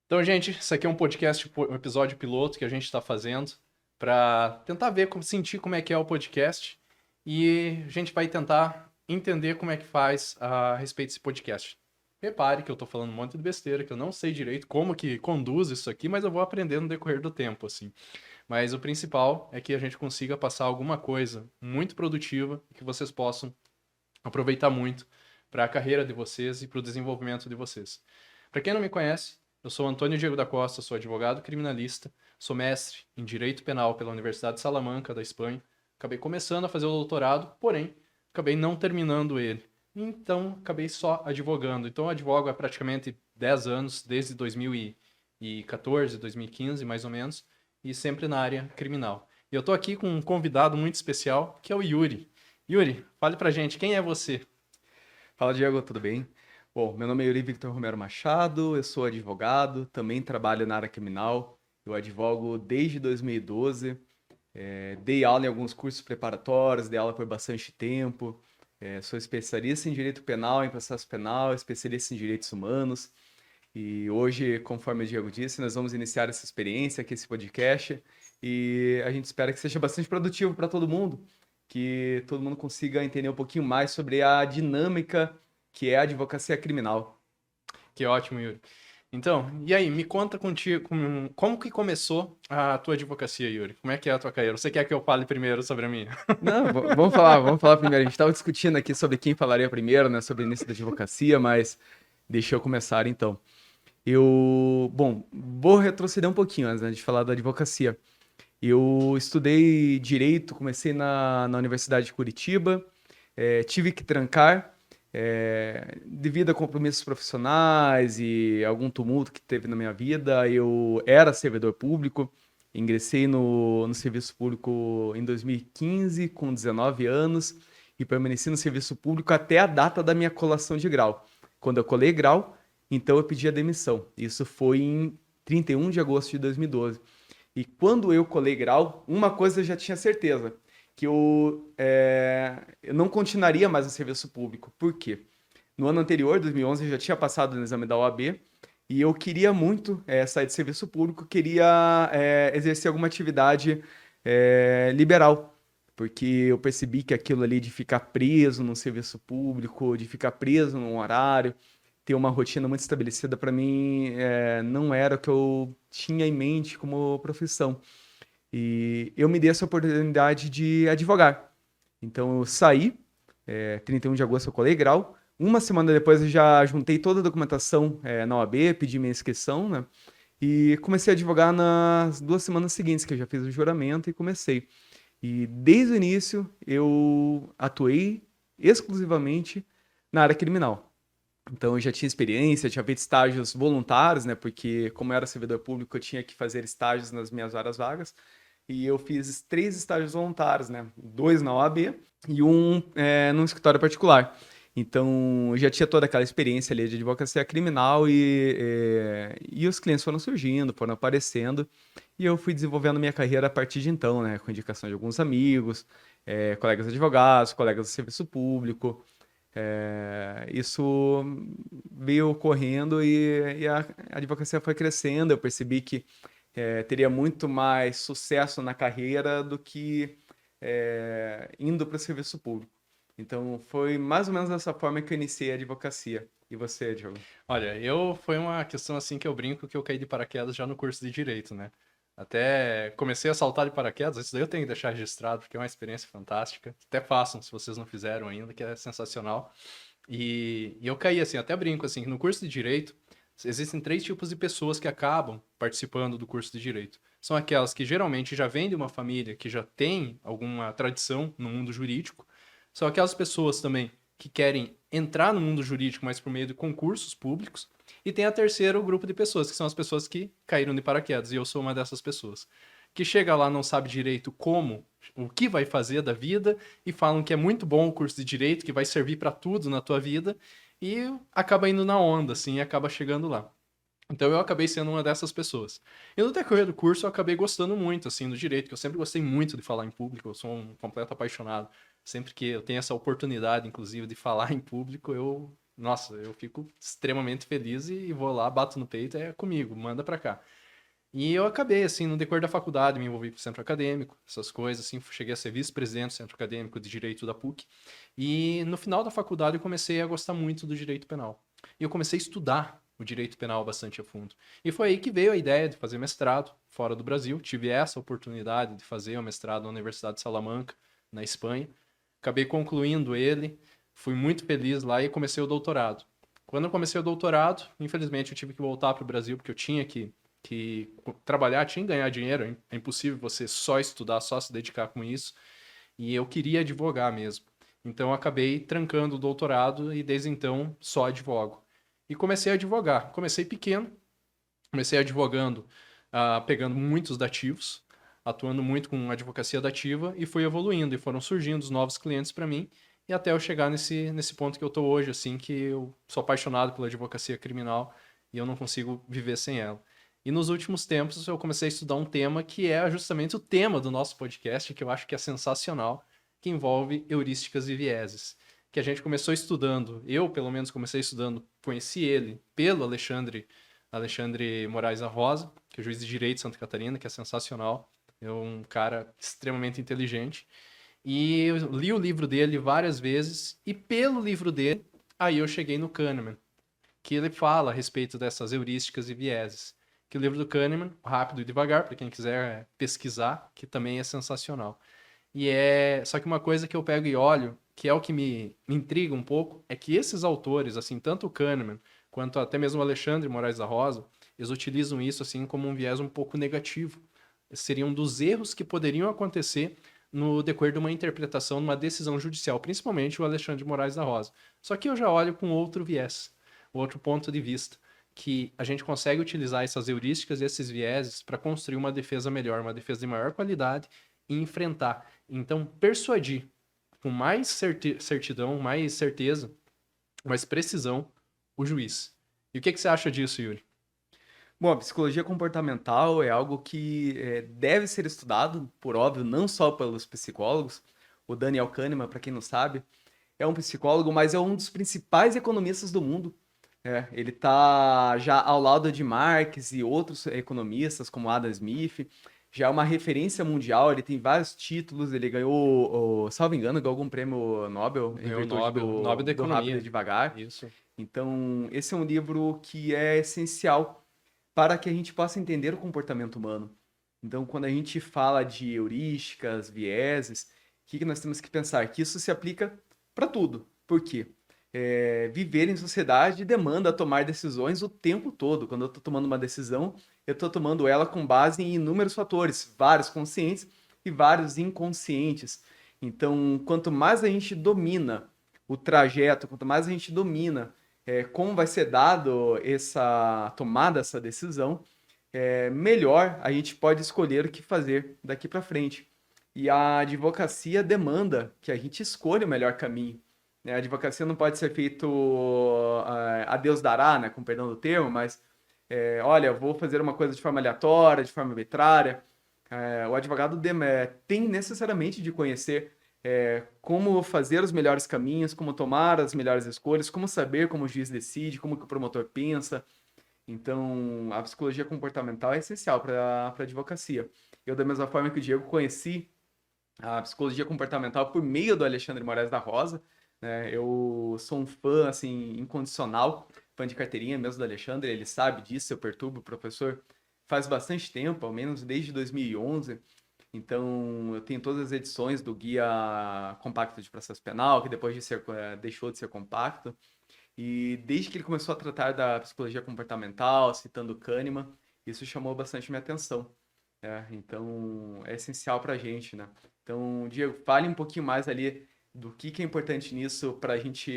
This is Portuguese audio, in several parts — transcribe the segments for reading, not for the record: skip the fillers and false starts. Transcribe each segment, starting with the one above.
Então, gente, isso aqui é um podcast, um episódio piloto que a gente está fazendo para tentar ver, sentir como é que é o podcast e a gente vai tentar entender como é que faz a respeito desse podcast. Repare que eu estou falando um monte de besteira, que eu não sei direito como que conduz isso aqui, mas eu vou aprender no decorrer do tempo, assim. Mas o principal é que a gente consiga passar alguma coisa muito produtiva e que vocês possam aproveitar muito para a carreira de vocês e para o desenvolvimento de vocês. Para quem não me conhece, eu sou Antônio Diego da Costa, sou advogado criminalista, sou mestre em Direito Penal pela Universidade de Salamanca, da Espanha. Acabei começando a fazer o doutorado, porém, acabei não terminando ele. Então, acabei só advogando. Então, eu advogo há praticamente 10 anos, desde 2014, 2015, mais ou menos, e sempre na área criminal. E eu estou aqui com um convidado muito especial, que é o Yuri. Yuri, fale pra gente, quem é você? Fala, Diego, tudo bem? Bom, meu nome é Yuri Victor Romero Machado, eu sou advogado, também trabalho na área criminal. Eu advogo desde 2012, dei aula em alguns cursos preparatórios, dei aula por bastante tempo. Sou especialista em direito penal, em processo penal, especialista em direitos humanos. E hoje, conforme o Diego disse, nós vamos iniciar essa experiência aqui, esse podcast, e a gente espera que seja bastante produtivo para todo mundo, que todo mundo consiga entender um pouquinho mais sobre a dinâmica que é a advocacia criminal. Que ótimo, Yuri. Então, e aí, me conta contigo, como que começou a tua advocacia, Yuri? Como é que é a tua carreira? Você quer que eu fale primeiro sobre a minha? Não, vamos falar primeiro. A gente estava discutindo aqui sobre quem falaria primeiro, né, sobre o início da advocacia, mas deixa eu começar então. Bom, vou retroceder um pouquinho antes, né, de falar da advocacia. Eu estudei direito, comecei na Universidade de Curitiba, tive que trancar devido a compromissos profissionais e algum tumulto que teve na minha vida. Eu era servidor público, ingressei no serviço público em 2015, com 19 anos, e permaneci no serviço público até a data da minha colação de grau. Quando eu colei grau, então eu pedi a demissão. Isso foi em 31 de agosto de 2012. E quando eu colei grau, uma coisa eu já tinha certeza, que eu não continuaria mais no serviço público. Por quê? No ano anterior, 2011, eu já tinha passado no exame da OAB e eu queria muito sair do serviço público, queria exercer alguma atividade liberal, porque eu percebi que aquilo ali de ficar preso no serviço público, de ficar preso num horário, ter uma rotina muito estabelecida para mim não era o que eu tinha em mente como profissão. E eu me dei essa oportunidade de advogar. Então eu saí, 31 de agosto eu colei grau. Uma semana depois eu já juntei toda a documentação na OAB, pedi minha inscrição, né? E comecei a advogar nas 2 semanas seguintes, que eu já fiz o juramento e comecei. E desde o início eu atuei exclusivamente na área criminal. Então eu já tinha experiência, tinha feito estágios voluntários, né? Porque como eu era servidor público, eu tinha que fazer estágios nas minhas horas vagas. E eu fiz 3 estágios voluntários, né? 2 na OAB e um num escritório particular. Então, eu já tinha toda aquela experiência ali de advocacia criminal e os clientes foram surgindo, foram aparecendo, e eu fui desenvolvendo minha carreira a partir de então, né? Com indicação de alguns amigos, colegas advogados, colegas do serviço público. Isso veio ocorrendo e a advocacia foi crescendo. Eu percebi que teria muito mais sucesso na carreira do que indo para o serviço público. Então, foi mais ou menos dessa forma que eu iniciei a advocacia. E você, Diogo? Olha, foi uma questão assim que eu brinco que eu caí de paraquedas já no curso de Direito, né? Até comecei a saltar de paraquedas, isso daí eu tenho que deixar registrado, porque é uma experiência fantástica. Até façam, se vocês não fizeram ainda, que é sensacional. E eu caí assim, até brinco assim, que no curso de Direito existem três tipos de pessoas que acabam participando do curso de Direito. São aquelas que geralmente já vêm de uma família que já tem alguma tradição no mundo jurídico. São aquelas pessoas também que querem entrar no mundo jurídico, mas por meio de concursos públicos. E tem a terceira, o grupo de pessoas, que são as pessoas que caíram de paraquedas, e eu sou uma dessas pessoas. Que chega lá, não sabe direito como, o que vai fazer da vida, e falam que é muito bom o curso de direito, que vai servir para tudo na tua vida, e acaba indo na onda, assim, e acaba chegando lá. Então eu acabei sendo uma dessas pessoas. E no decorrer do curso eu acabei gostando muito, assim, do direito, que eu sempre gostei muito de falar em público, eu sou um completo apaixonado. Sempre que eu tenho essa oportunidade, inclusive, de falar em público, eu nossa, eu fico extremamente feliz e vou lá, bato no peito, é comigo, manda pra cá. E eu acabei, assim, no decorrer da faculdade, me envolvi com o centro acadêmico, essas coisas, assim, cheguei a ser vice-presidente do centro acadêmico de Direito da PUC. E no final da faculdade eu comecei a gostar muito do direito penal. E eu comecei a estudar o direito penal bastante a fundo. E foi aí que veio a ideia de fazer mestrado fora do Brasil. Tive essa oportunidade de fazer o mestrado na Universidade de Salamanca, na Espanha. Acabei concluindo ele, fui muito feliz lá e comecei o doutorado. Quando eu comecei o doutorado, infelizmente eu tive que voltar para o Brasil, porque eu tinha que trabalhar, tinha que ganhar dinheiro, é impossível você só estudar, só se dedicar com isso, e eu queria advogar mesmo. Então eu acabei trancando o doutorado e desde então só advogo. E comecei a advogar. Comecei pequeno, comecei advogando, pegando muitos dativos, atuando muito com advocacia dativa e fui evoluindo e foram surgindo os novos clientes para mim e até eu chegar nesse ponto que eu tô hoje, assim, que eu sou apaixonado pela advocacia criminal e eu não consigo viver sem ela. E nos últimos tempos eu comecei a estudar um tema que é justamente o tema do nosso podcast, que eu acho que é sensacional, que envolve heurísticas e vieses. Que a gente começou estudando, eu pelo menos comecei estudando, conheci ele pelo Alexandre Moraes da Rosa, que é juiz de direito de Santa Catarina, que é sensacional. É um cara extremamente inteligente. E eu li o livro dele várias vezes, e pelo livro dele, aí eu cheguei no Kahneman, que ele fala a respeito dessas heurísticas e vieses. Que o livro do Kahneman, Rápido e Devagar, para quem quiser pesquisar, que também é sensacional. Só que uma coisa que eu pego e olho, que é o que me intriga um pouco, é que esses autores, assim, tanto o Kahneman quanto até mesmo o Alexandre Moraes da Rosa, eles utilizam isso assim como um viés um pouco negativo. Seriam dos erros que poderiam acontecer no decorrer de uma interpretação, numa decisão judicial, principalmente o Alexandre de Moraes da Rosa. Só que eu já olho com outro viés, outro ponto de vista, que a gente consegue utilizar essas heurísticas e esses vieses para construir uma defesa melhor, uma defesa de maior qualidade e enfrentar. Então, persuadir com mais certidão, mais certeza, mais precisão o juiz. E o que você acha disso, Yuri? Bom, a psicologia comportamental é algo que deve ser estudado, por óbvio, não só pelos psicólogos. O Daniel Kahneman, para quem não sabe, é um psicólogo, mas é um dos principais economistas do mundo. Ele está já ao lado de Marx e outros economistas, como Adam Smith, já é uma referência mundial, ele tem vários títulos, ele ganhou, salvo engano, ganhou algum prêmio Nobel em Ganhou o virtude Nobel da do Rápido e Economia. Devagar. Isso. Então, esse é um livro que é essencial para que a gente possa entender o comportamento humano. Então, quando a gente fala de heurísticas, vieses, o que nós temos que pensar? Que isso se aplica para tudo. Por quê? Viver em sociedade demanda tomar decisões o tempo todo. Quando eu estou tomando uma decisão, eu estou tomando ela com base em inúmeros fatores, vários conscientes e vários inconscientes. Então, quanto mais a gente domina o trajeto, quanto mais a gente domina como vai ser dado essa tomada, essa decisão, melhor a gente pode escolher o que fazer daqui para frente. E a advocacia demanda que a gente escolha o melhor caminho. Né? A advocacia não pode ser feito a Deus dará, né, com perdão do termo, mas olha, eu vou fazer uma coisa de forma aleatória, de forma arbitrária. O advogado tem necessariamente de conhecer como fazer os melhores caminhos, como tomar as melhores escolhas, como saber como o juiz decide, como que o promotor pensa. Então, a psicologia comportamental é essencial para a advocacia. Eu, da mesma forma que o Diego, conheci a psicologia comportamental por meio do Alexandre Moraes da Rosa, né? Eu sou um fã, assim, incondicional, fã de carteirinha mesmo do Alexandre, ele sabe disso, eu perturbo o professor faz bastante tempo, ao menos desde 2011. Então, eu tenho todas as edições do Guia Compacto de Processo Penal, que depois deixou de ser compacto. E desde que ele começou a tratar da psicologia comportamental, citando Kahneman, isso chamou bastante minha atenção. Então, é essencial para a gente, né? Então, Diego, fale um pouquinho mais ali do que é importante nisso para a gente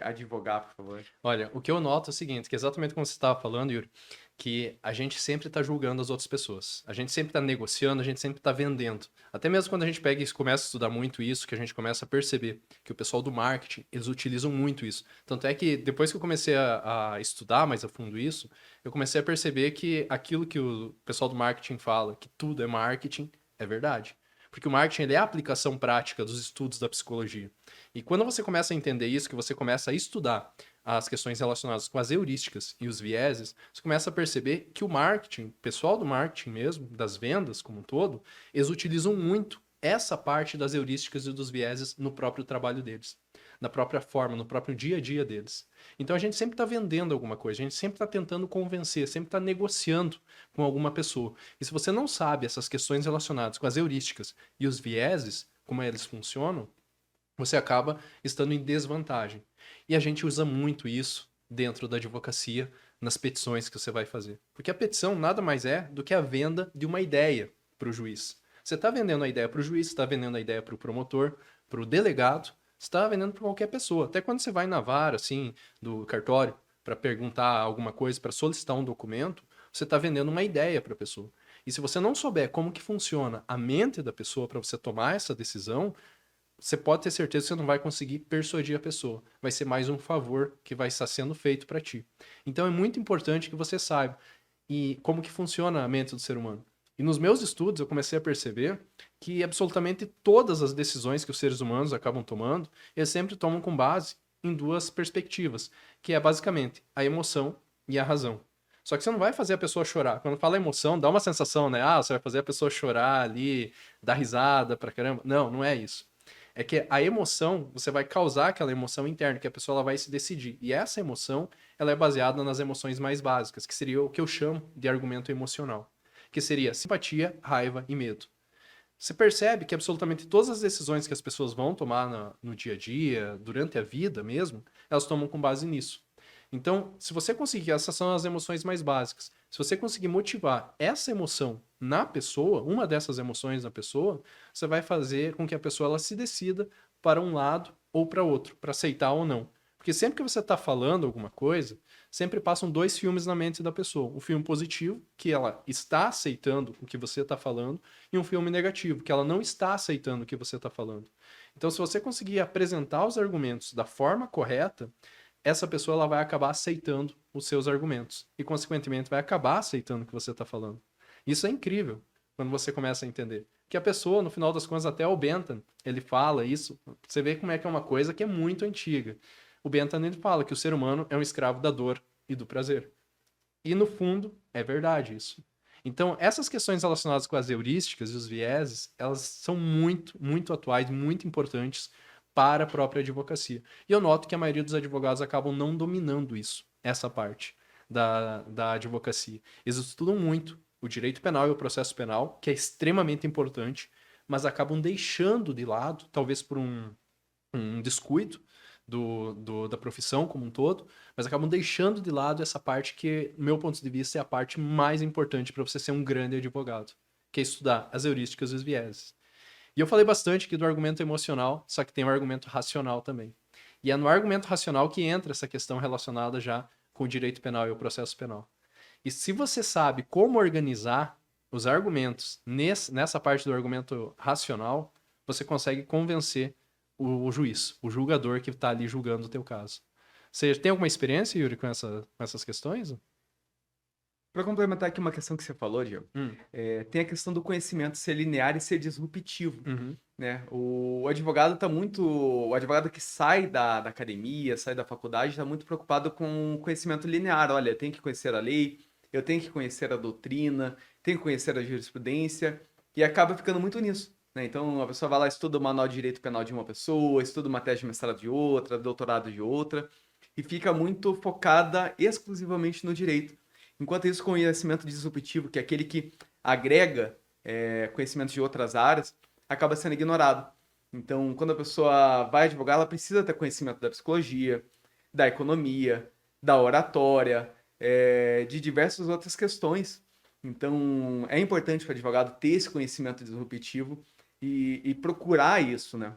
advogar, por favor. Olha, o que eu noto é o seguinte, que exatamente como você estava falando, Yuri, que a gente sempre está julgando as outras pessoas. A gente sempre está negociando, a gente sempre está vendendo. Até mesmo quando a gente pega e começa a estudar muito isso, que a gente começa a perceber que o pessoal do marketing, eles utilizam muito isso. Tanto é que depois que eu comecei a estudar mais a fundo isso, eu comecei a perceber que aquilo que o pessoal do marketing fala, que tudo é marketing, é verdade. Porque o marketing ele é a aplicação prática dos estudos da psicologia. E quando você começa a entender isso, que você começa a estudar as questões relacionadas com as heurísticas e os vieses, você começa a perceber que o marketing, o pessoal do marketing mesmo, das vendas como um todo, eles utilizam muito essa parte das heurísticas e dos vieses no próprio trabalho deles, na própria forma, no próprio dia a dia deles. Então a gente sempre está vendendo alguma coisa, a gente sempre está tentando convencer, sempre está negociando com alguma pessoa. E se você não sabe essas questões relacionadas com as heurísticas e os vieses, como eles funcionam, você acaba estando em desvantagem. E a gente usa muito isso dentro da advocacia, nas petições que você vai fazer. Porque a petição nada mais é do que a venda de uma ideia para o juiz. Você está vendendo a ideia para o juiz, você está vendendo a ideia para o promotor, para o delegado, você está vendendo para qualquer pessoa. Até quando você vai na vara, assim, do cartório, para perguntar alguma coisa, para solicitar um documento, você está vendendo uma ideia para a pessoa. E se você não souber como que funciona a mente da pessoa para você tomar essa decisão, você pode ter certeza que você não vai conseguir persuadir a pessoa. Vai ser mais um favor que vai estar sendo feito para ti. Então é muito importante que você saiba e como que funciona a mente do ser humano. E nos meus estudos eu comecei a perceber que absolutamente todas as decisões que os seres humanos acabam tomando, eles sempre tomam com base em duas perspectivas, que é basicamente a emoção e a razão. Só que você não vai fazer a pessoa chorar. Quando fala emoção, dá uma sensação, né? Ah, você vai fazer a pessoa chorar ali, dar risada pra caramba. Não, não é isso. É que a emoção, você vai causar aquela emoção interna, que a pessoa ela vai se decidir. E essa emoção, ela é baseada nas emoções mais básicas, que seria o que eu chamo de argumento emocional, que seria simpatia, raiva e medo. Você percebe que absolutamente todas as decisões que as pessoas vão tomar no dia a dia, durante a vida mesmo, elas tomam com base nisso. Então, se você conseguir, essas são as emoções mais básicas. Se você conseguir motivar essa emoção na pessoa, uma dessas emoções na pessoa, você vai fazer com que a pessoa ela se decida para um lado ou para outro, para aceitar ou não. Porque sempre que você está falando alguma coisa, sempre passam dois filmes na mente da pessoa. Um filme positivo, que ela está aceitando o que você está falando, e um filme negativo, que ela não está aceitando o que você está falando. Então, se você conseguir apresentar os argumentos da forma correta, essa pessoa ela vai acabar aceitando os seus argumentos e, consequentemente, vai acabar aceitando o que você está falando. Isso é incrível quando você começa a entender. Que a pessoa, no final das contas, até o Bentham, ele fala isso. Você vê como é que é uma coisa que é muito antiga. O Bentham ele fala que o ser humano é um escravo da dor e do prazer. E, no fundo, é verdade isso. Então, essas questões relacionadas com as heurísticas e os vieses, elas são muito, muito atuais, muito importantes para a própria advocacia. E eu noto que a maioria dos advogados acabam não dominando isso, essa parte da advocacia. Eles estudam muito o direito penal e o processo penal, que é extremamente importante, mas acabam deixando de lado, talvez por um descuido da profissão como um todo, mas acabam deixando de lado essa parte que, no meu ponto de vista, é a parte mais importante para você ser um grande advogado, que é estudar as heurísticas e os vieses. E eu falei bastante aqui do argumento emocional, só que tem o argumento racional também. E é no argumento racional que entra essa questão relacionada já com o direito penal e o processo penal. E se você sabe como organizar os argumentos nessa parte do argumento racional, você consegue convencer o juiz, o julgador que está ali julgando o teu caso. Você tem alguma experiência, Yuri, com essas questões? Para complementar aqui uma questão que você falou, Diego, tem a questão do conhecimento ser linear e ser disruptivo, Uhum. né? O advogado tá muito... O advogado que sai da academia, sai da faculdade, está muito preocupado com o conhecimento linear. Olha, eu tenho que conhecer a lei, eu tenho que conhecer a doutrina, tenho que conhecer a jurisprudência, e acaba ficando muito nisso, né? Então, a pessoa vai lá, estuda o manual de direito penal de uma pessoa, estuda uma tese de mestrado de outra, doutorado de outra, e fica muito focada exclusivamente no direito. Enquanto isso, conhecimento disruptivo, que é aquele que agrega conhecimentos de outras áreas, acaba sendo ignorado. Então, quando a pessoa vai advogar, ela precisa ter conhecimento da psicologia, da economia, da oratória, de diversas outras questões. Então, é importante para o advogado ter esse conhecimento disruptivo e procurar isso, né?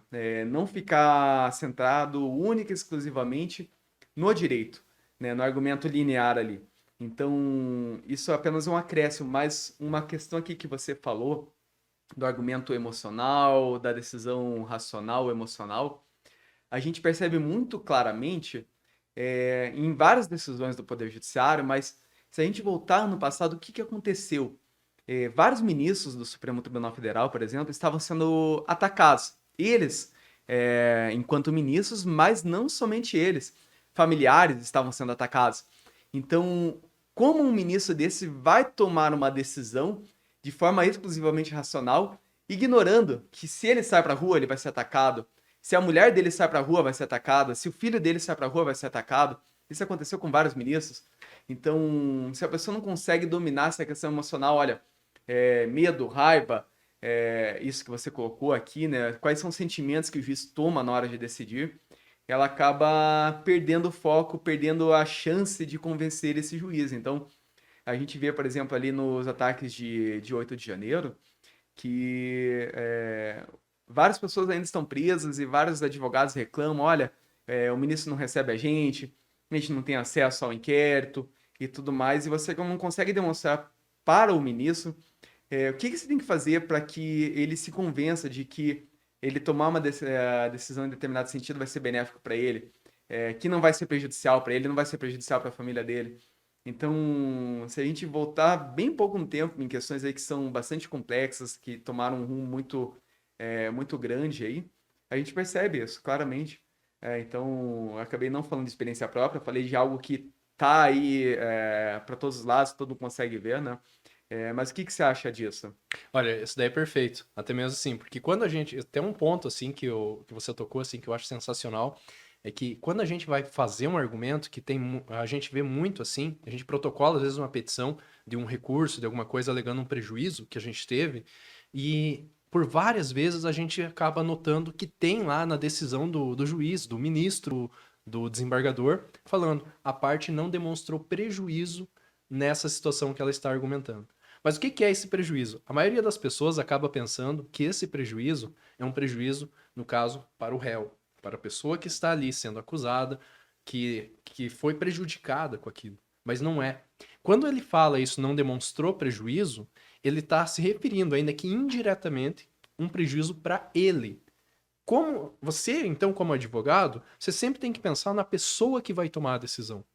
Não ficar centrado única e exclusivamente no direito, né? No argumento linear ali. Então, isso é apenas um acréscimo, mas uma questão aqui que você falou do argumento emocional, da decisão racional emocional, a gente percebe muito claramente em várias decisões do Poder Judiciário, mas se a gente voltar no passado, o que aconteceu? Vários ministros do Supremo Tribunal Federal, por exemplo, estavam sendo atacados. Eles, enquanto ministros, mas não somente eles. familiares estavam sendo atacados. Então, como um ministro desse vai tomar uma decisão de forma exclusivamente racional, ignorando que se ele sai para a rua, ele vai ser atacado, se a mulher dele sai para a rua, vai ser atacada, se o filho dele sai para a rua, vai ser atacado. Isso aconteceu com vários ministros. Então, se a pessoa não consegue dominar essa questão emocional, olha, medo, raiva, isso que você colocou aqui, né? Quais são os sentimentos que o juiz toma na hora de decidir, ela acaba perdendo o foco, perdendo a chance de convencer esse juiz. Então, a gente vê, por exemplo, ali nos ataques de 8 de janeiro, que várias pessoas ainda estão presas e vários advogados reclamam, olha, o ministro não recebe a gente não tem acesso ao inquérito e tudo mais, e você não consegue demonstrar para o ministro o que você tem que fazer para que ele se convença de que ele tomar uma decisão em determinado sentido vai ser benéfico para ele, que não vai ser prejudicial para ele, não vai ser prejudicial para a família dele. Então, se a gente voltar bem pouco no tempo em questões aí que são bastante complexas, que tomaram um rumo muito grande aí, a gente percebe isso, claramente. Então, eu acabei não falando de experiência própria, falei de algo que tá aí para todos os lados, todo mundo consegue ver, né? Mas o que você acha disso? Olha, isso daí é perfeito. Até mesmo assim, porque quando a gente... Tem um ponto, assim, que você tocou, assim, que eu acho sensacional, é que quando a gente vai fazer um argumento, que a gente vê muito, assim, a gente protocola, às vezes, uma petição de um recurso, de alguma coisa alegando um prejuízo que a gente teve, e por várias vezes a gente acaba notando que tem lá na decisão do juiz, do ministro, do desembargador, falando, a parte não demonstrou prejuízo nessa situação que ela está argumentando. Mas o que é esse prejuízo? A maioria das pessoas acaba pensando que esse prejuízo é um prejuízo, no caso, para o réu, para a pessoa que está ali sendo acusada, que foi prejudicada com aquilo. Mas não é. Quando ele fala isso não demonstrou prejuízo, ele está se referindo, ainda que indiretamente, um prejuízo para ele. Como você, então, como advogado, você sempre tem que pensar na pessoa que vai tomar a decisão.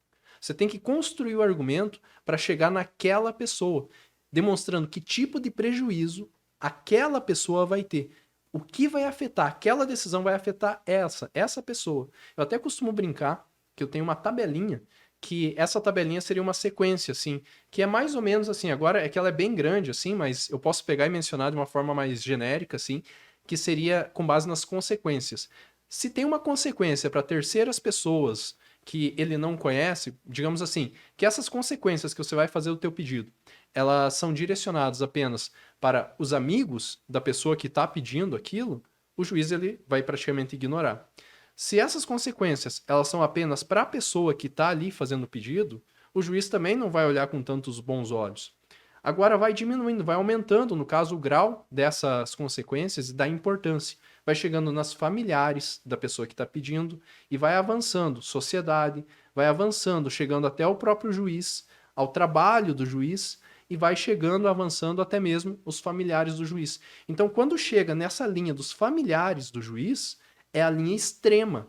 Você tem que construir o argumento para chegar naquela pessoa, demonstrando que tipo de prejuízo aquela pessoa vai ter. O que vai afetar? Aquela decisão vai afetar essa pessoa. Eu até costumo brincar que eu tenho uma tabelinha, que essa tabelinha seria uma sequência, assim, que é mais ou menos assim, agora é que ela é bem grande, assim, mas eu posso pegar e mencionar de uma forma mais genérica, assim, que seria com base nas consequências. Se tem uma consequência para terceiras pessoas que ele não conhece, digamos assim, que essas consequências que você vai fazer do teu pedido, elas são direcionadas apenas para os amigos da pessoa que está pedindo aquilo, o juiz ele vai praticamente ignorar. Se essas consequências elas são apenas para a pessoa que está ali fazendo o pedido, o juiz também não vai olhar com tantos bons olhos. Agora vai diminuindo, vai aumentando, no caso, o grau dessas consequências e da importância. Vai chegando nas familiares da pessoa que está pedindo e vai avançando, sociedade, vai avançando, chegando até o próprio juiz, ao trabalho do juiz, e vai chegando, avançando até mesmo os familiares do juiz. Então, quando chega nessa linha dos familiares do juiz, é a linha extrema.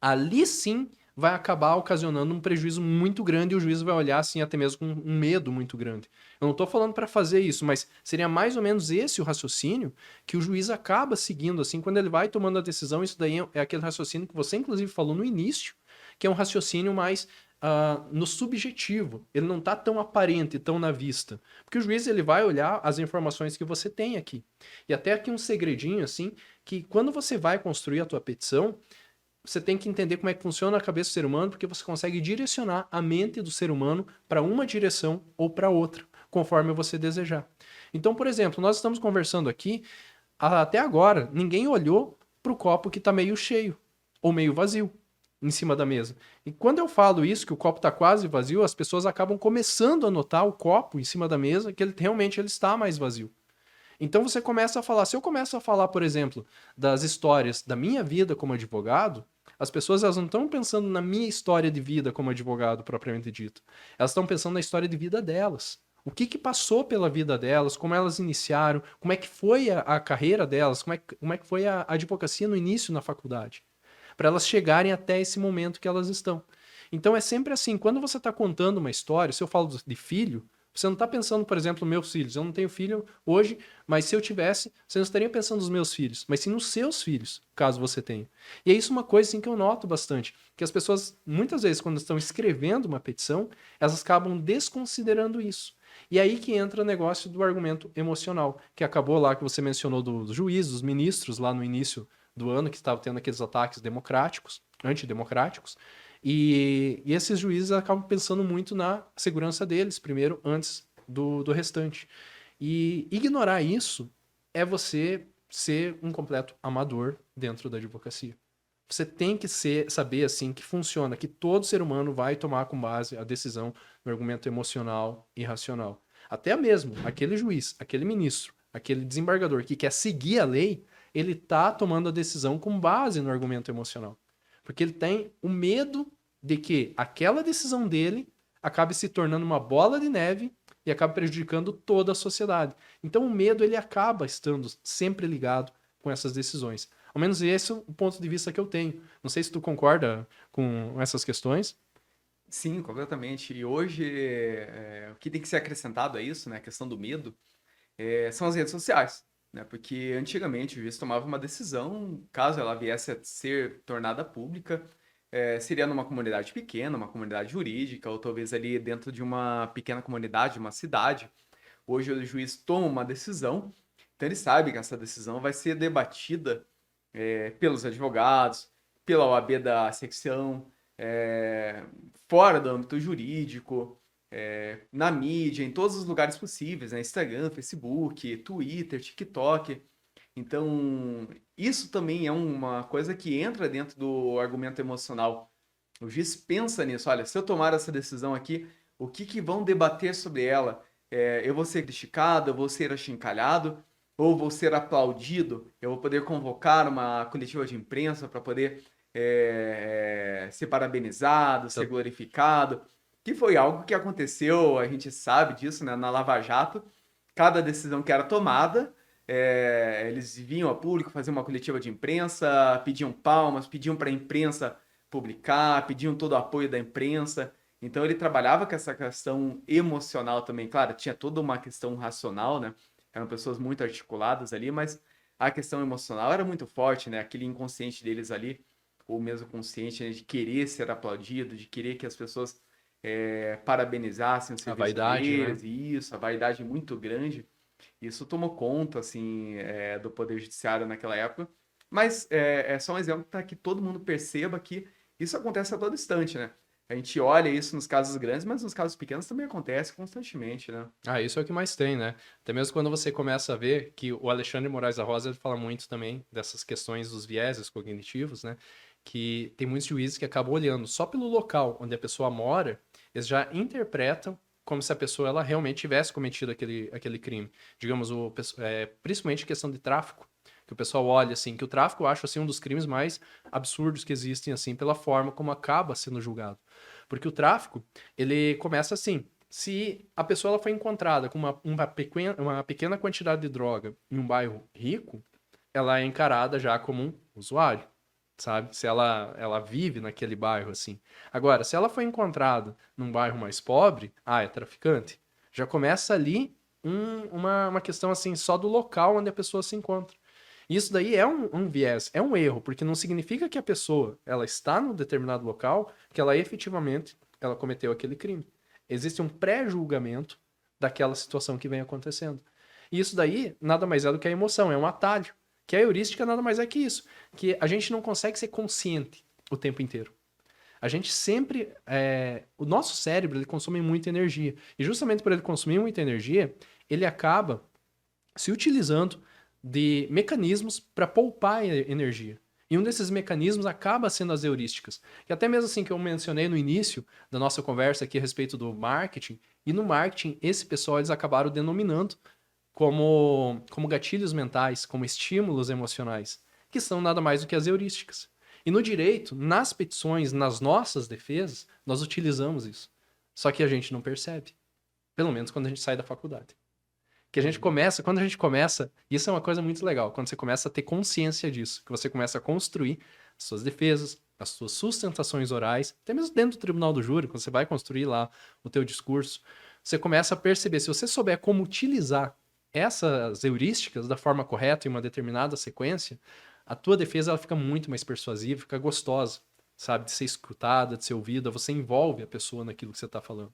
Ali sim vai acabar ocasionando um prejuízo muito grande e o juiz vai olhar assim até mesmo com um medo muito grande. Eu não estou falando para fazer isso, mas seria mais ou menos esse o raciocínio que o juiz acaba seguindo assim quando ele vai tomando a decisão. Isso daí é aquele raciocínio que você inclusive falou no início, que é um raciocínio mais no subjetivo. Ele não está tão aparente, tão na vista. Porque o juiz ele vai olhar as informações que você tem aqui. E até aqui um segredinho assim, que quando você vai construir a tua petição, você tem que entender como é que funciona a cabeça do ser humano, porque você consegue direcionar a mente do ser humano para uma direção ou para outra, conforme você desejar. Então, por exemplo, nós estamos conversando aqui, até agora, ninguém olhou para o copo que está meio cheio ou meio vazio em cima da mesa. E quando eu falo isso, que o copo está quase vazio, as pessoas acabam começando a notar o copo em cima da mesa, que realmente ele está mais vazio. Então você começa a falar, se eu começo a falar, por exemplo, das histórias da minha vida como advogado, as pessoas elas não estão pensando na minha história de vida como advogado, propriamente dito. Elas estão pensando na história de vida delas. O que passou pela vida delas, como elas iniciaram, como é que foi a carreira delas, como é que foi a advocacia no início na faculdade. Para elas chegarem até esse momento que elas estão. Então é sempre assim, quando você está contando uma história, se eu falo de filho, Você não está pensando, por exemplo, nos meus filhos. Eu não tenho filho hoje, mas se eu tivesse, você não estaria pensando nos meus filhos, mas sim nos seus filhos, caso você tenha. E é isso uma coisa assim, que eu noto bastante, que as pessoas, muitas vezes, quando estão escrevendo uma petição, elas acabam desconsiderando isso. E aí que entra o negócio do argumento emocional, que acabou lá, que você mencionou dos juízes, dos ministros, lá no início do ano, que estavam tendo aqueles ataques democráticos, antidemocráticos, e esses juízes acabam pensando muito na segurança deles, primeiro, antes do restante. E ignorar isso é você ser um completo amador dentro da advocacia. Você tem que saber assim que funciona, que todo ser humano vai tomar com base a decisão no argumento emocional e racional. Até mesmo aquele juiz, aquele ministro, aquele desembargador que quer seguir a lei, ele está tomando a decisão com base no argumento emocional. Porque ele tem o medo de que aquela decisão dele acabe se tornando uma bola de neve e acabe prejudicando toda a sociedade. Então o medo ele acaba estando sempre ligado com essas decisões. Ao menos esse é o ponto de vista que eu tenho. Não sei se tu concorda com essas questões. Sim, completamente. E hoje, o que tem que ser acrescentado a isso, né, a questão do medo, são as redes sociais, né? Porque antigamente o juiz tomava uma decisão, caso ela viesse a ser tornada pública, seria numa comunidade pequena, uma comunidade jurídica, ou talvez ali dentro de uma pequena comunidade, uma cidade. Hoje o juiz toma uma decisão, então ele sabe que essa decisão vai ser debatida pelos advogados, pela OAB da secção, fora do âmbito jurídico, na mídia, em todos os lugares possíveis, né? Instagram, Facebook, Twitter, TikTok. Então, isso também é uma coisa que entra dentro do argumento emocional. O juiz pensa nisso, olha, se eu tomar essa decisão aqui, o que vão debater sobre ela? Eu vou ser criticado, eu vou ser achincalhado, ou vou ser aplaudido? Eu vou poder convocar uma coletiva de imprensa para poder ser parabenizado, ser glorificado, que foi algo que aconteceu, a gente sabe disso, né, na Lava Jato. Cada decisão que era tomada, eles vinham a público, faziam uma coletiva de imprensa, pediam palmas, pediam para a imprensa publicar, pediam todo o apoio da imprensa. Então ele trabalhava com essa questão emocional também. Claro, tinha toda uma questão racional, né? Eram pessoas muito articuladas ali, mas a questão emocional era muito forte, né? Aquele inconsciente deles ali, ou mesmo consciente, né? De querer ser aplaudido, de querer que as pessoas parabenizassem o serviço vaidade, deles, né? e isso, a vaidade muito grande. Isso tomou conta, assim, do Poder Judiciário naquela época. Mas é só um exemplo para que todo mundo perceba que isso acontece a todo instante, né? A gente olha isso nos casos grandes, mas nos casos pequenos também acontece constantemente, né? Ah, isso é o que mais tem, né? Até mesmo quando você começa a ver que o Alexandre Moraes da Rosa ele fala muito também dessas questões dos vieses cognitivos, né? Que tem muitos juízes que acabam olhando só pelo local onde a pessoa mora, eles já interpretam como se a pessoa ela realmente tivesse cometido aquele crime. Digamos, principalmente questão de tráfico, que o pessoal olha assim, que o tráfico eu acho assim um dos crimes mais absurdos que existem assim pela forma como acaba sendo julgado. Porque o tráfico, ele começa assim, se a pessoa ela foi encontrada com uma pequena quantidade de droga em um bairro rico, ela é encarada já como um usuário, sabe? Se ela vive naquele bairro assim. Agora, se ela foi encontrada num bairro mais pobre, é traficante. Já começa ali uma questão assim só do local onde a pessoa se encontra. Isso daí é um viés, é um erro, porque não significa que a pessoa ela está num determinado local que ela efetivamente ela cometeu aquele crime. Existe um pré-julgamento daquela situação que vem acontecendo. E isso daí nada mais é do que a emoção, é um atalho. Que a heurística nada mais é que isso, que a gente não consegue ser consciente o tempo inteiro. A gente sempre, o nosso cérebro ele consome muita energia e justamente por ele consumir muita energia, ele acaba se utilizando de mecanismos para poupar energia. E um desses mecanismos acaba sendo as heurísticas. E até mesmo assim que eu mencionei no início da nossa conversa aqui a respeito do marketing, e no marketing esse pessoal eles acabaram denominando como gatilhos mentais, como estímulos emocionais, que são nada mais do que as heurísticas. E no direito, nas petições, nas nossas defesas, nós utilizamos isso. Só que a gente não percebe. Pelo menos quando a gente sai da faculdade. Que a gente começa, quando a gente começa, isso é uma coisa muito legal, quando você começa a ter consciência disso, que você começa a construir as suas defesas, as suas sustentações orais, até mesmo dentro do tribunal do júri, quando você vai construir lá o teu discurso, você começa a perceber, se você souber como utilizar essas heurísticas da forma correta em uma determinada sequência, a tua defesa ela fica muito mais persuasiva, fica gostosa, sabe? De ser escutada, de ser ouvida, você envolve a pessoa naquilo que você está falando.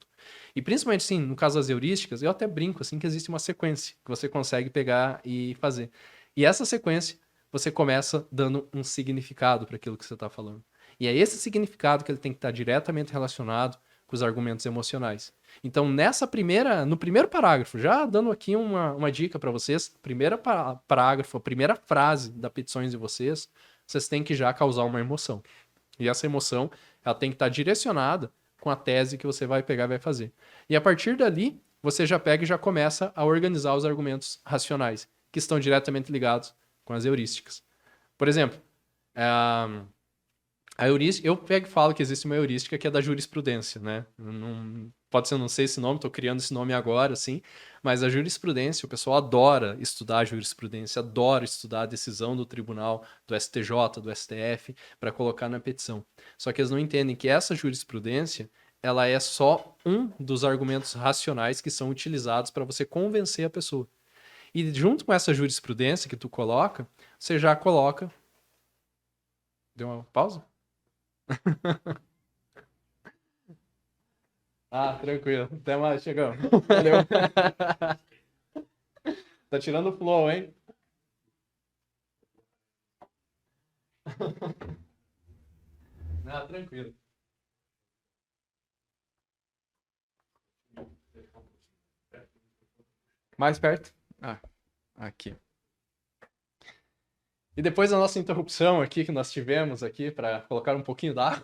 E principalmente, sim, no caso das heurísticas, eu até brinco, assim, que existe uma sequência que você consegue pegar e fazer. E essa sequência, você começa dando um significado para aquilo que você está falando. E é esse significado que ele tem que estar diretamente relacionado com os argumentos emocionais. Então, no primeiro parágrafo, já dando aqui uma dica para vocês, primeiro parágrafo, a primeira frase da petições de vocês têm que já causar uma emoção. E essa emoção, ela tem que estar direcionada com a tese que você vai pegar e vai fazer. E a partir dali, você já pega e já começa a organizar os argumentos racionais, que estão diretamente ligados com as heurísticas. Por exemplo, a heurística, eu pego e falo que existe uma heurística que é da jurisprudência, né? Pode ser, eu não sei esse nome, estou criando esse nome agora, assim, mas a jurisprudência, o pessoal adora estudar a jurisprudência, adora estudar a decisão do tribunal, do STJ, do STF, para colocar na petição. Só que eles não entendem que essa jurisprudência, ela é só um dos argumentos racionais que são utilizados para você convencer a pessoa. E junto com essa jurisprudência que tu coloca, você já coloca... Deu uma pausa? Ah, tranquilo. Até mais, chegamos. Valeu. Tá tirando o flow, hein? Ah, tranquilo. Mais perto? Ah, aqui. E depois da nossa interrupção aqui que nós tivemos aqui para colocar um pouquinho d'água.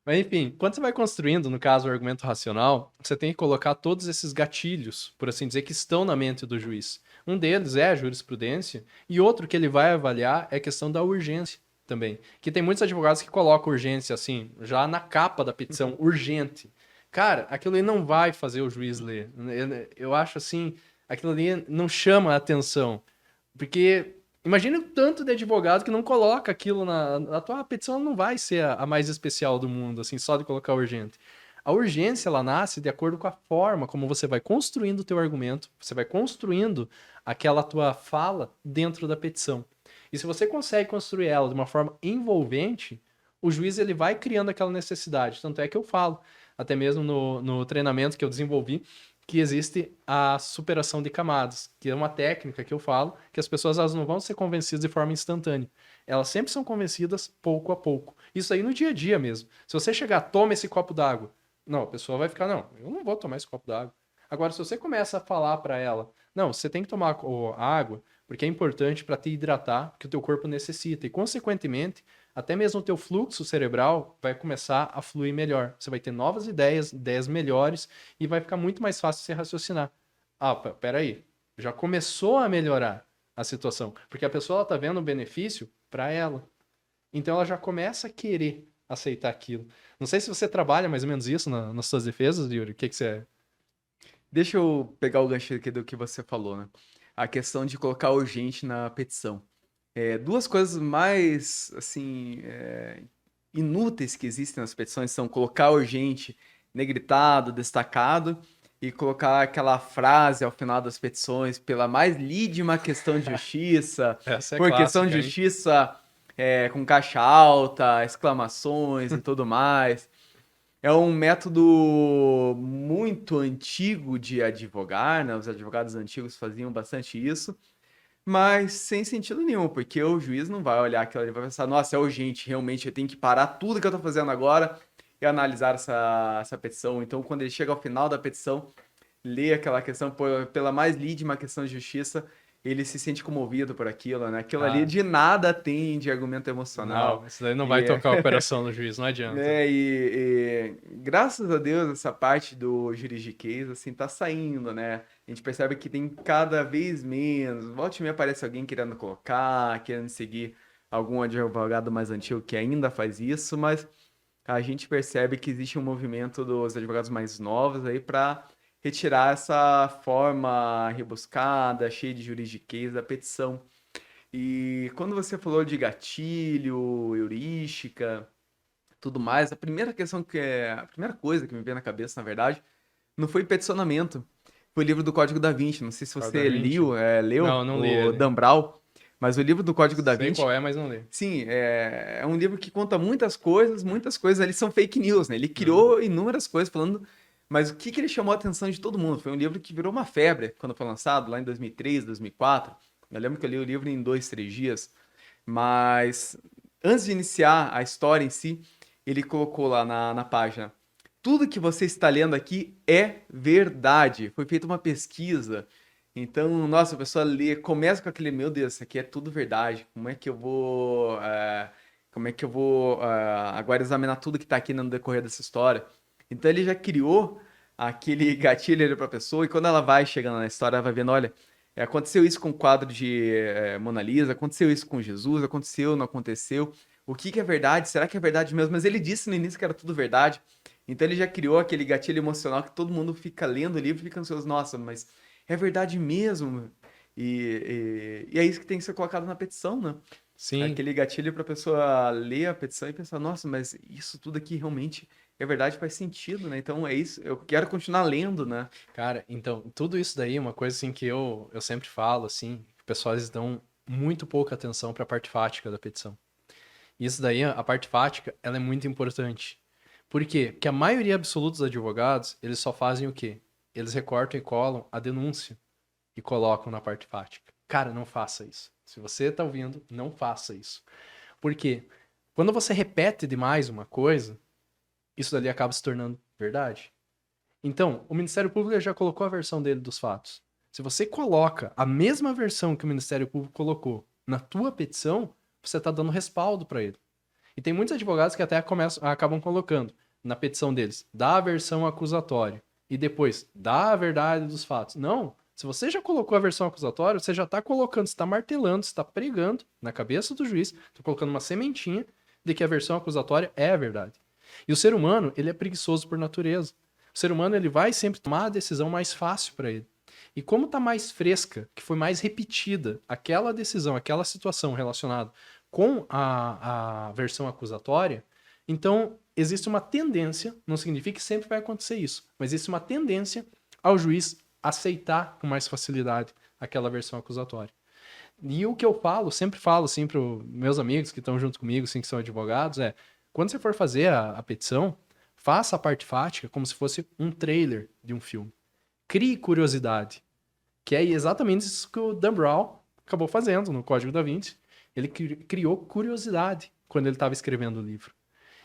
Mas enfim, quando você vai construindo, no caso, o argumento racional, você tem que colocar todos esses gatilhos, por assim dizer, que estão na mente do juiz. Um deles é a jurisprudência, e outro que ele vai avaliar é a questão da urgência também. Que tem muitos advogados que colocam urgência assim, já na capa da petição, urgente. Cara, aquilo ali não vai fazer o juiz ler. Eu acho assim, aquilo ali não chama a atenção. Porque imagina o tanto de advogado que não coloca aquilo na tua petição, ela não vai ser a mais especial do mundo, assim, só de colocar urgente. A urgência, ela nasce de acordo com a forma como você vai construindo o teu argumento, você vai construindo aquela tua fala dentro da petição. E se você consegue construir ela de uma forma envolvente, o juiz ele vai criando aquela necessidade. Tanto é que eu falo, até mesmo no treinamento que eu desenvolvi, que existe a superação de camadas, que é uma técnica que eu falo, que as pessoas elas não vão ser convencidas de forma instantânea. Elas sempre são convencidas pouco a pouco. Isso aí no dia a dia mesmo. Se você chegar, toma esse copo d'água. Não, a pessoa vai ficar, não, eu não vou tomar esse copo d'água. Agora, se você começa a falar para ela, não, você tem que tomar água, porque é importante para te hidratar, que o teu corpo necessita. E, consequentemente, até mesmo o teu fluxo cerebral vai começar a fluir melhor. Você vai ter novas ideias, ideias melhores, e vai ficar muito mais fácil você raciocinar. Ah, peraí, já começou a melhorar a situação, porque a pessoa está vendo um benefício para ela. Então ela já começa a querer aceitar aquilo. Não sei se você trabalha mais ou menos isso nas suas defesas, Yuri. O que você... Deixa eu pegar o gancho aqui do que você falou, né? A questão de colocar urgente na petição. Duas coisas mais, assim, inúteis que existem nas petições são colocar urgente negritado, destacado, e colocar aquela frase ao final das petições, pela mais lídima questão de justiça, Essa é por questão de clássica, hein? justiça com caixa alta, exclamações e tudo mais. É um método muito antigo de advogar, né? Os advogados antigos faziam bastante isso, mas sem sentido nenhum, porque o juiz não vai olhar aquilo ali e vai pensar, nossa, é urgente, realmente eu tenho que parar tudo que eu tô fazendo agora e analisar essa petição. Então, quando ele chega ao final da petição, lê aquela questão pela mais lídima questão de justiça, ele se sente comovido por aquilo, né? Aquilo ali Ah, de nada tem de argumento emocional. não, isso daí não vai E tocar a operação no juiz, não adianta. graças a Deus essa parte do juridiquês assim tá saindo, né? A gente percebe que tem cada vez menos. Volta e meia aparece alguém querendo colocar, querendo seguir algum advogado mais antigo que ainda faz isso, mas a gente percebe que existe um movimento dos advogados mais novos aí para retirar essa forma rebuscada, cheia de juridiquês da petição. E quando você falou de gatilho, heurística, tudo mais. A primeira coisa que me veio na cabeça, na verdade, não foi peticionamento. Foi o livro do Código da Vinci. Não sei se Código da você Vinci? leu, Não li o ele. Dan Brown, mas o livro do Código da Sei Vinci, qual é, mas não li. sim, é um livro que conta muitas coisas ali são fake news, né? Ele Uhum. criou inúmeras coisas falando, mas o que que ele chamou a atenção de todo mundo? Foi um livro que virou uma febre quando foi lançado, lá em 2003, 2004. Eu lembro que eu li o livro em 2, 3 dias, mas antes de iniciar a história em si, ele colocou lá na página: tudo que você está lendo aqui é verdade. Foi feita uma pesquisa. Então, nossa, a pessoa lê, começa com aquele, meu Deus, isso aqui é tudo verdade. Como é que eu vou agora examinar tudo que está aqui no decorrer dessa história? Então, ele já criou aquele gatilho ali para a pessoa, e quando ela vai chegando na história, ela vai vendo, olha, aconteceu isso com o quadro de Mona Lisa, aconteceu isso com Jesus, aconteceu, não aconteceu. O que que é verdade? Será que é verdade mesmo? Mas ele disse no início que era tudo verdade. Então ele já criou aquele gatilho emocional que todo mundo fica lendo o livro e fica ansioso. Nossa, mas é verdade mesmo? E é isso que tem que ser colocado na petição, né? Sim, Aquele gatilho para a pessoa ler a petição e pensar, nossa, mas isso tudo aqui realmente é verdade, faz sentido, né? Então é isso, eu quero continuar lendo, né? cara, então, tudo isso daí é uma coisa assim que eu sempre falo, assim, que o pessoal eles dão muito pouca atenção para a parte fática da petição. Isso daí, a parte fática, ela é muito importante. Por quê? Porque a maioria absoluta dos advogados, eles só fazem o quê? Eles recortam e colam a denúncia e colocam na parte fática. Cara, não faça isso. Se você tá ouvindo, não faça isso. Por quê? Quando você repete demais uma coisa, isso dali acaba se tornando verdade. Então, o Ministério Público já colocou a versão dele dos fatos. Se você coloca a mesma versão que o Ministério Público colocou na tua petição, você está dando respaldo para ele. E tem muitos advogados que até acabam colocando na petição deles, dá a versão acusatória e depois dá a verdade dos fatos. Não. Se você já colocou a versão acusatória, você já está colocando, você está martelando, você está pregando na cabeça do juiz, está colocando uma sementinha de que a versão acusatória é a verdade. E o ser humano, ele é preguiçoso por natureza. O ser humano, ele vai sempre tomar a decisão mais fácil para ele. E como está mais fresca, que foi mais repetida aquela decisão, aquela situação relacionada com a versão acusatória, então existe uma tendência, não significa que sempre vai acontecer isso, mas existe uma tendência ao juiz aceitar com mais facilidade aquela versão acusatória. E o que eu falo, sempre falo assim para os meus amigos que estão junto comigo, assim, que são advogados, é quando você for fazer a petição, faça a parte fática como se fosse um trailer de um filme. Crie curiosidade, que é exatamente isso que o Dan Brown acabou fazendo no Código da Vinci. Ele criou curiosidade quando ele estava escrevendo o livro.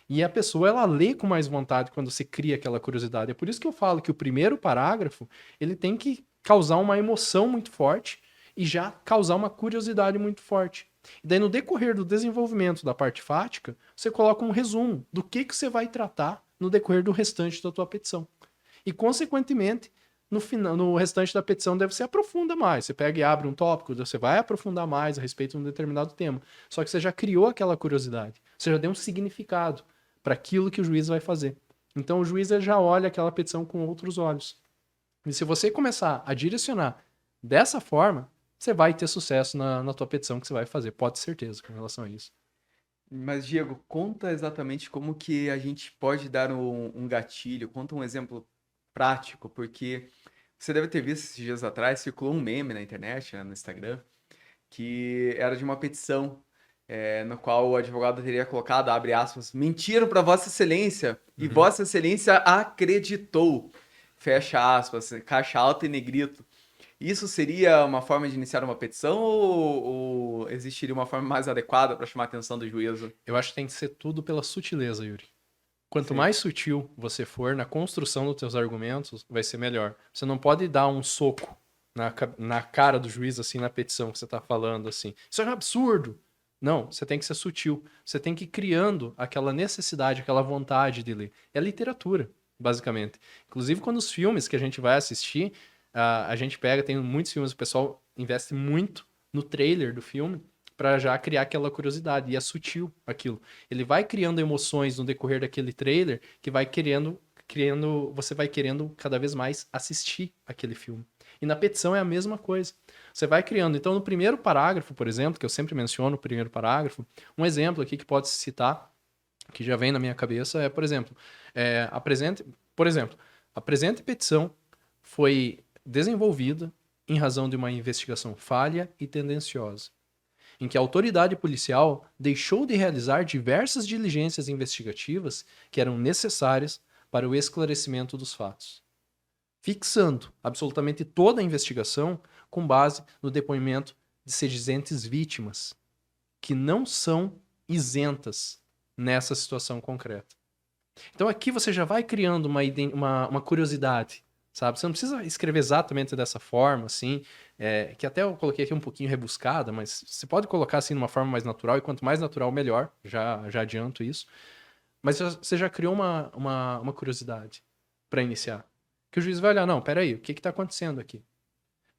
E a pessoa, ela lê com mais vontade quando você cria aquela curiosidade. É por isso que eu falo que o primeiro parágrafo, ele tem que causar uma emoção muito forte e já causar uma curiosidade muito forte. E daí, no decorrer do desenvolvimento da parte fática, você coloca um resumo do que você vai tratar no decorrer do restante da tua petição. E, consequentemente, no final, no restante da petição, deve se aprofunda mais. Você pega e abre um tópico, você vai aprofundar mais a respeito de um determinado tema. Só que você já criou aquela curiosidade. Você já deu um significado para aquilo que o juiz vai fazer. Então o juiz já olha aquela petição com outros olhos. E se você começar a direcionar dessa forma, você vai ter sucesso na tua petição que você vai fazer. Pode ter certeza com relação a isso. Mas, Diego, conta exatamente como que a gente pode dar um gatilho, conta um exemplo prático, porque você deve ter visto esses dias atrás, circulou um meme na internet, né, no Instagram, que era de uma petição, no qual o advogado teria colocado, abre aspas, mentiram para Vossa Excelência, e Uhum. Vossa Excelência acreditou, fecha aspas, caixa alta e negrito. Isso seria uma forma de iniciar uma petição ou existiria uma forma mais adequada para chamar a atenção do juízo? Eu acho que tem que ser tudo pela sutileza, Yuri. Quanto Sim. mais sutil você for na construção dos teus argumentos, vai ser melhor. Você não pode dar um soco na cara do juiz, assim, na petição que você está falando, assim. Isso é um absurdo. Não, você tem que ser sutil. Você tem que ir criando aquela necessidade, aquela vontade de ler. É literatura, basicamente. Inclusive, quando os filmes que a gente vai assistir, a gente pega, tem muitos filmes, o pessoal investe muito no trailer do filme para já criar aquela curiosidade. E é sutil aquilo. Ele vai criando emoções no decorrer daquele trailer que vai você vai querendo cada vez mais assistir aquele filme. E na petição é a mesma coisa. Você vai criando. Então, no primeiro parágrafo, por exemplo, que eu sempre menciono o primeiro parágrafo, um exemplo aqui que pode se citar O que já vem na minha cabeça é, por exemplo, a presente petição foi desenvolvida em razão de uma investigação falha e tendenciosa, em que a autoridade policial deixou de realizar diversas diligências investigativas que eram necessárias para o esclarecimento dos fatos, fixando absolutamente toda a investigação com base no depoimento de sedizentes vítimas, que não são isentas nessa situação concreta. Então aqui você já vai criando uma curiosidade, sabe? Você não precisa escrever exatamente dessa forma, assim, que até eu coloquei aqui um pouquinho rebuscada, mas você pode colocar assim de uma forma mais natural, e quanto mais natural, melhor, já adianto isso. Mas você já criou uma curiosidade para iniciar. Que o juiz vai olhar, não, peraí, o que está acontecendo aqui?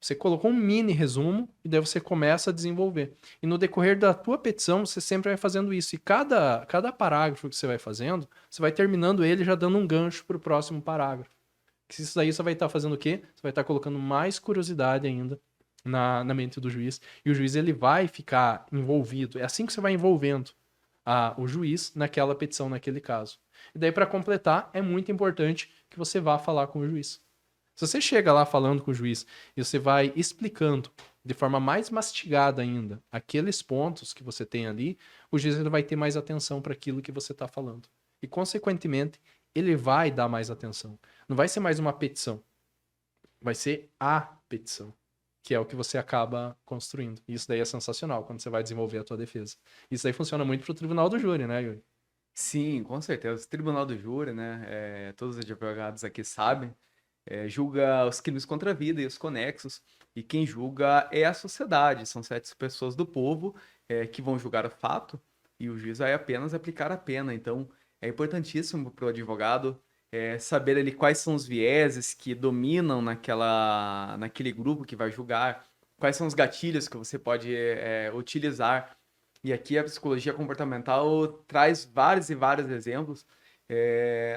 Você colocou um mini resumo e daí você começa a desenvolver. E no decorrer da tua petição, você sempre vai fazendo isso. E cada parágrafo que você vai fazendo, você vai terminando ele já dando um gancho para o próximo parágrafo. Que isso daí você vai estar fazendo o quê? Você vai estar colocando mais curiosidade ainda na mente do juiz. E o juiz ele vai ficar envolvido. É assim que você vai envolvendo o juiz naquela petição, naquele caso. E daí, para completar, é muito importante que você vá falar com o juiz. Se você chega lá falando com o juiz e você vai explicando de forma mais mastigada ainda aqueles pontos que você tem ali, o juiz ele vai ter mais atenção para aquilo que você está falando. E, consequentemente, ele vai dar mais atenção. Não vai ser mais uma petição. Vai ser a petição, que é o que você acaba construindo. E isso daí é sensacional quando você vai desenvolver a tua defesa. Isso daí funciona muito para o tribunal do júri, né, Yuri? Sim, com certeza. O Tribunal do Júri, né? Todos os advogados aqui sabem, julga os crimes contra a vida e os conexos, e quem julga é a sociedade, são 7 pessoas do povo que vão julgar o fato, e o juiz vai apenas aplicar a pena. Então, é importantíssimo para o advogado saber ali quais são os vieses que dominam naquele grupo que vai julgar, quais são os gatilhos que você pode utilizar. E aqui a psicologia comportamental traz vários e vários exemplos,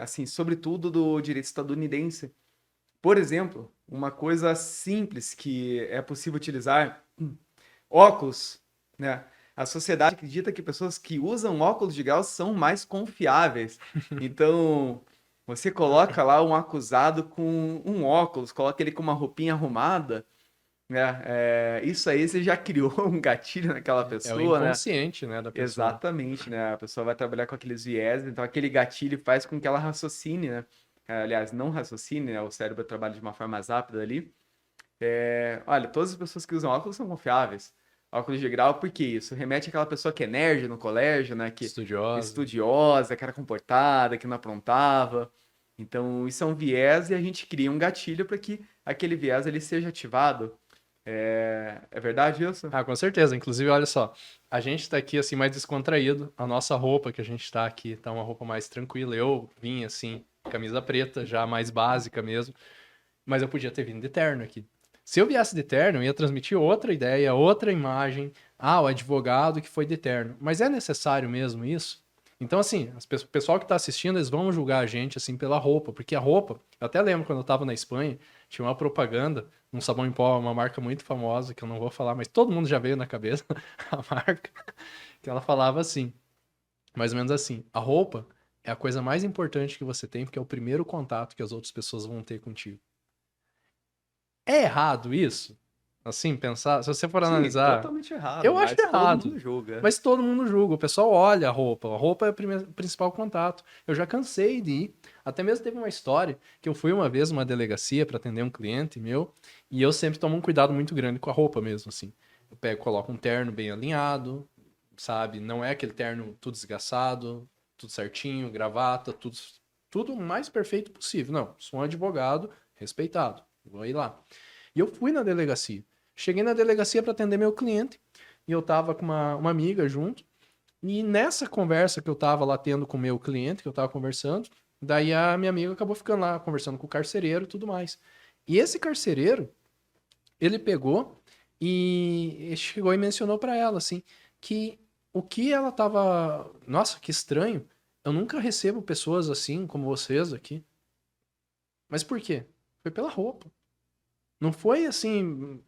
assim, sobretudo do direito estadunidense. Por exemplo, uma coisa simples que é possível utilizar, óculos, né? A sociedade acredita que pessoas que usam óculos de grau são mais confiáveis. Então, você coloca lá um acusado com um óculos, coloca ele com uma roupinha arrumada, né? Isso aí você já criou um gatilho naquela É o pessoa, né? inconsciente, né, da pessoa. Exatamente, né? A pessoa vai trabalhar com aqueles viés, então aquele gatilho faz com que ela raciocine, né? Aliás, não raciocine, né? O cérebro trabalha de uma forma mais rápida ali. Olha, todas as pessoas que usam óculos são confiáveis. Óculos de grau, por que isso? Remete àquela pessoa que é nerd no colégio, né? Que Estudiosa. estudiosa, que era comportada, que não aprontava. Então, isso é um viés e a gente cria um gatilho para que aquele viés ele seja ativado. É verdade isso? Ah, com certeza. Inclusive, olha só, a gente tá aqui assim mais descontraído. A nossa roupa que a gente tá aqui tá uma roupa mais tranquila. Eu vim assim, camisa preta, já mais básica mesmo. Mas eu podia ter vindo de terno aqui. Se eu viesse de terno, eu ia transmitir outra ideia, outra imagem. Ah, o advogado que foi de terno. Mas é necessário mesmo isso? Então, assim, o pessoal que tá assistindo, eles vão julgar a gente, assim, pela roupa. Porque a roupa... Eu até lembro quando eu tava na Espanha, tinha uma propaganda, um sabão em pó, uma marca muito famosa, que eu não vou falar, mas todo mundo já veio na cabeça a marca, que ela falava assim, mais ou menos assim, a roupa é a coisa mais importante que você tem, porque é o primeiro contato que as outras pessoas vão ter contigo. É errado isso? Assim, pensar, se você for Sim, analisar, totalmente errado, eu acho mas todo errado. mundo julga. Mas todo mundo julga, o pessoal olha a roupa. A roupa é o principal contato. Eu já cansei de ir. Até mesmo teve uma história que eu fui uma vez numa delegacia para atender um cliente meu, e eu sempre tomo um cuidado muito grande com a roupa mesmo, assim. Eu pego, coloco um terno bem alinhado, sabe? Não é aquele terno tudo desgaçado, tudo certinho, gravata, tudo o mais perfeito possível. Não, sou um advogado respeitado. Vou ir lá. E eu fui na delegacia. Cheguei na delegacia para atender meu cliente e eu tava com uma amiga junto. E nessa conversa que eu tava lá tendo com o meu cliente, que eu tava conversando, daí a minha amiga acabou ficando lá conversando com o carcereiro e tudo mais. E esse carcereiro, ele pegou e chegou e mencionou para ela, assim, que o que ela tava. Nossa, que estranho. Eu nunca recebo pessoas assim como vocês aqui. Mas por quê? Foi pela roupa. Não foi assim,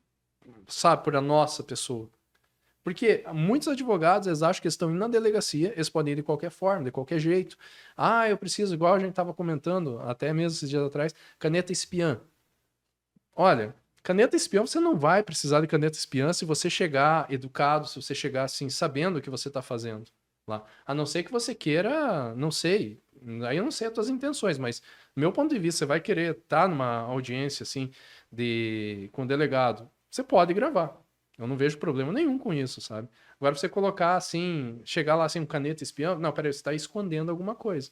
sabe, por a nossa pessoa. Porque muitos advogados, eles acham que eles estão indo na delegacia, eles podem ir de qualquer forma, de qualquer jeito. Ah, eu preciso, igual a gente estava comentando, até mesmo esses dias atrás, caneta espiã. Olha, caneta espiã, você não vai precisar de caneta espiã se você chegar educado, se você chegar assim, sabendo o que você está fazendo lá. A não ser que você queira, não sei, aí eu não sei as tuas intenções, mas do meu ponto de vista, você vai querer estar numa audiência assim, com o delegado, você pode gravar. Eu não vejo problema nenhum com isso, sabe? Agora você colocar assim, chegar lá assim, com caneta espiã, não, peraí, você está escondendo alguma coisa.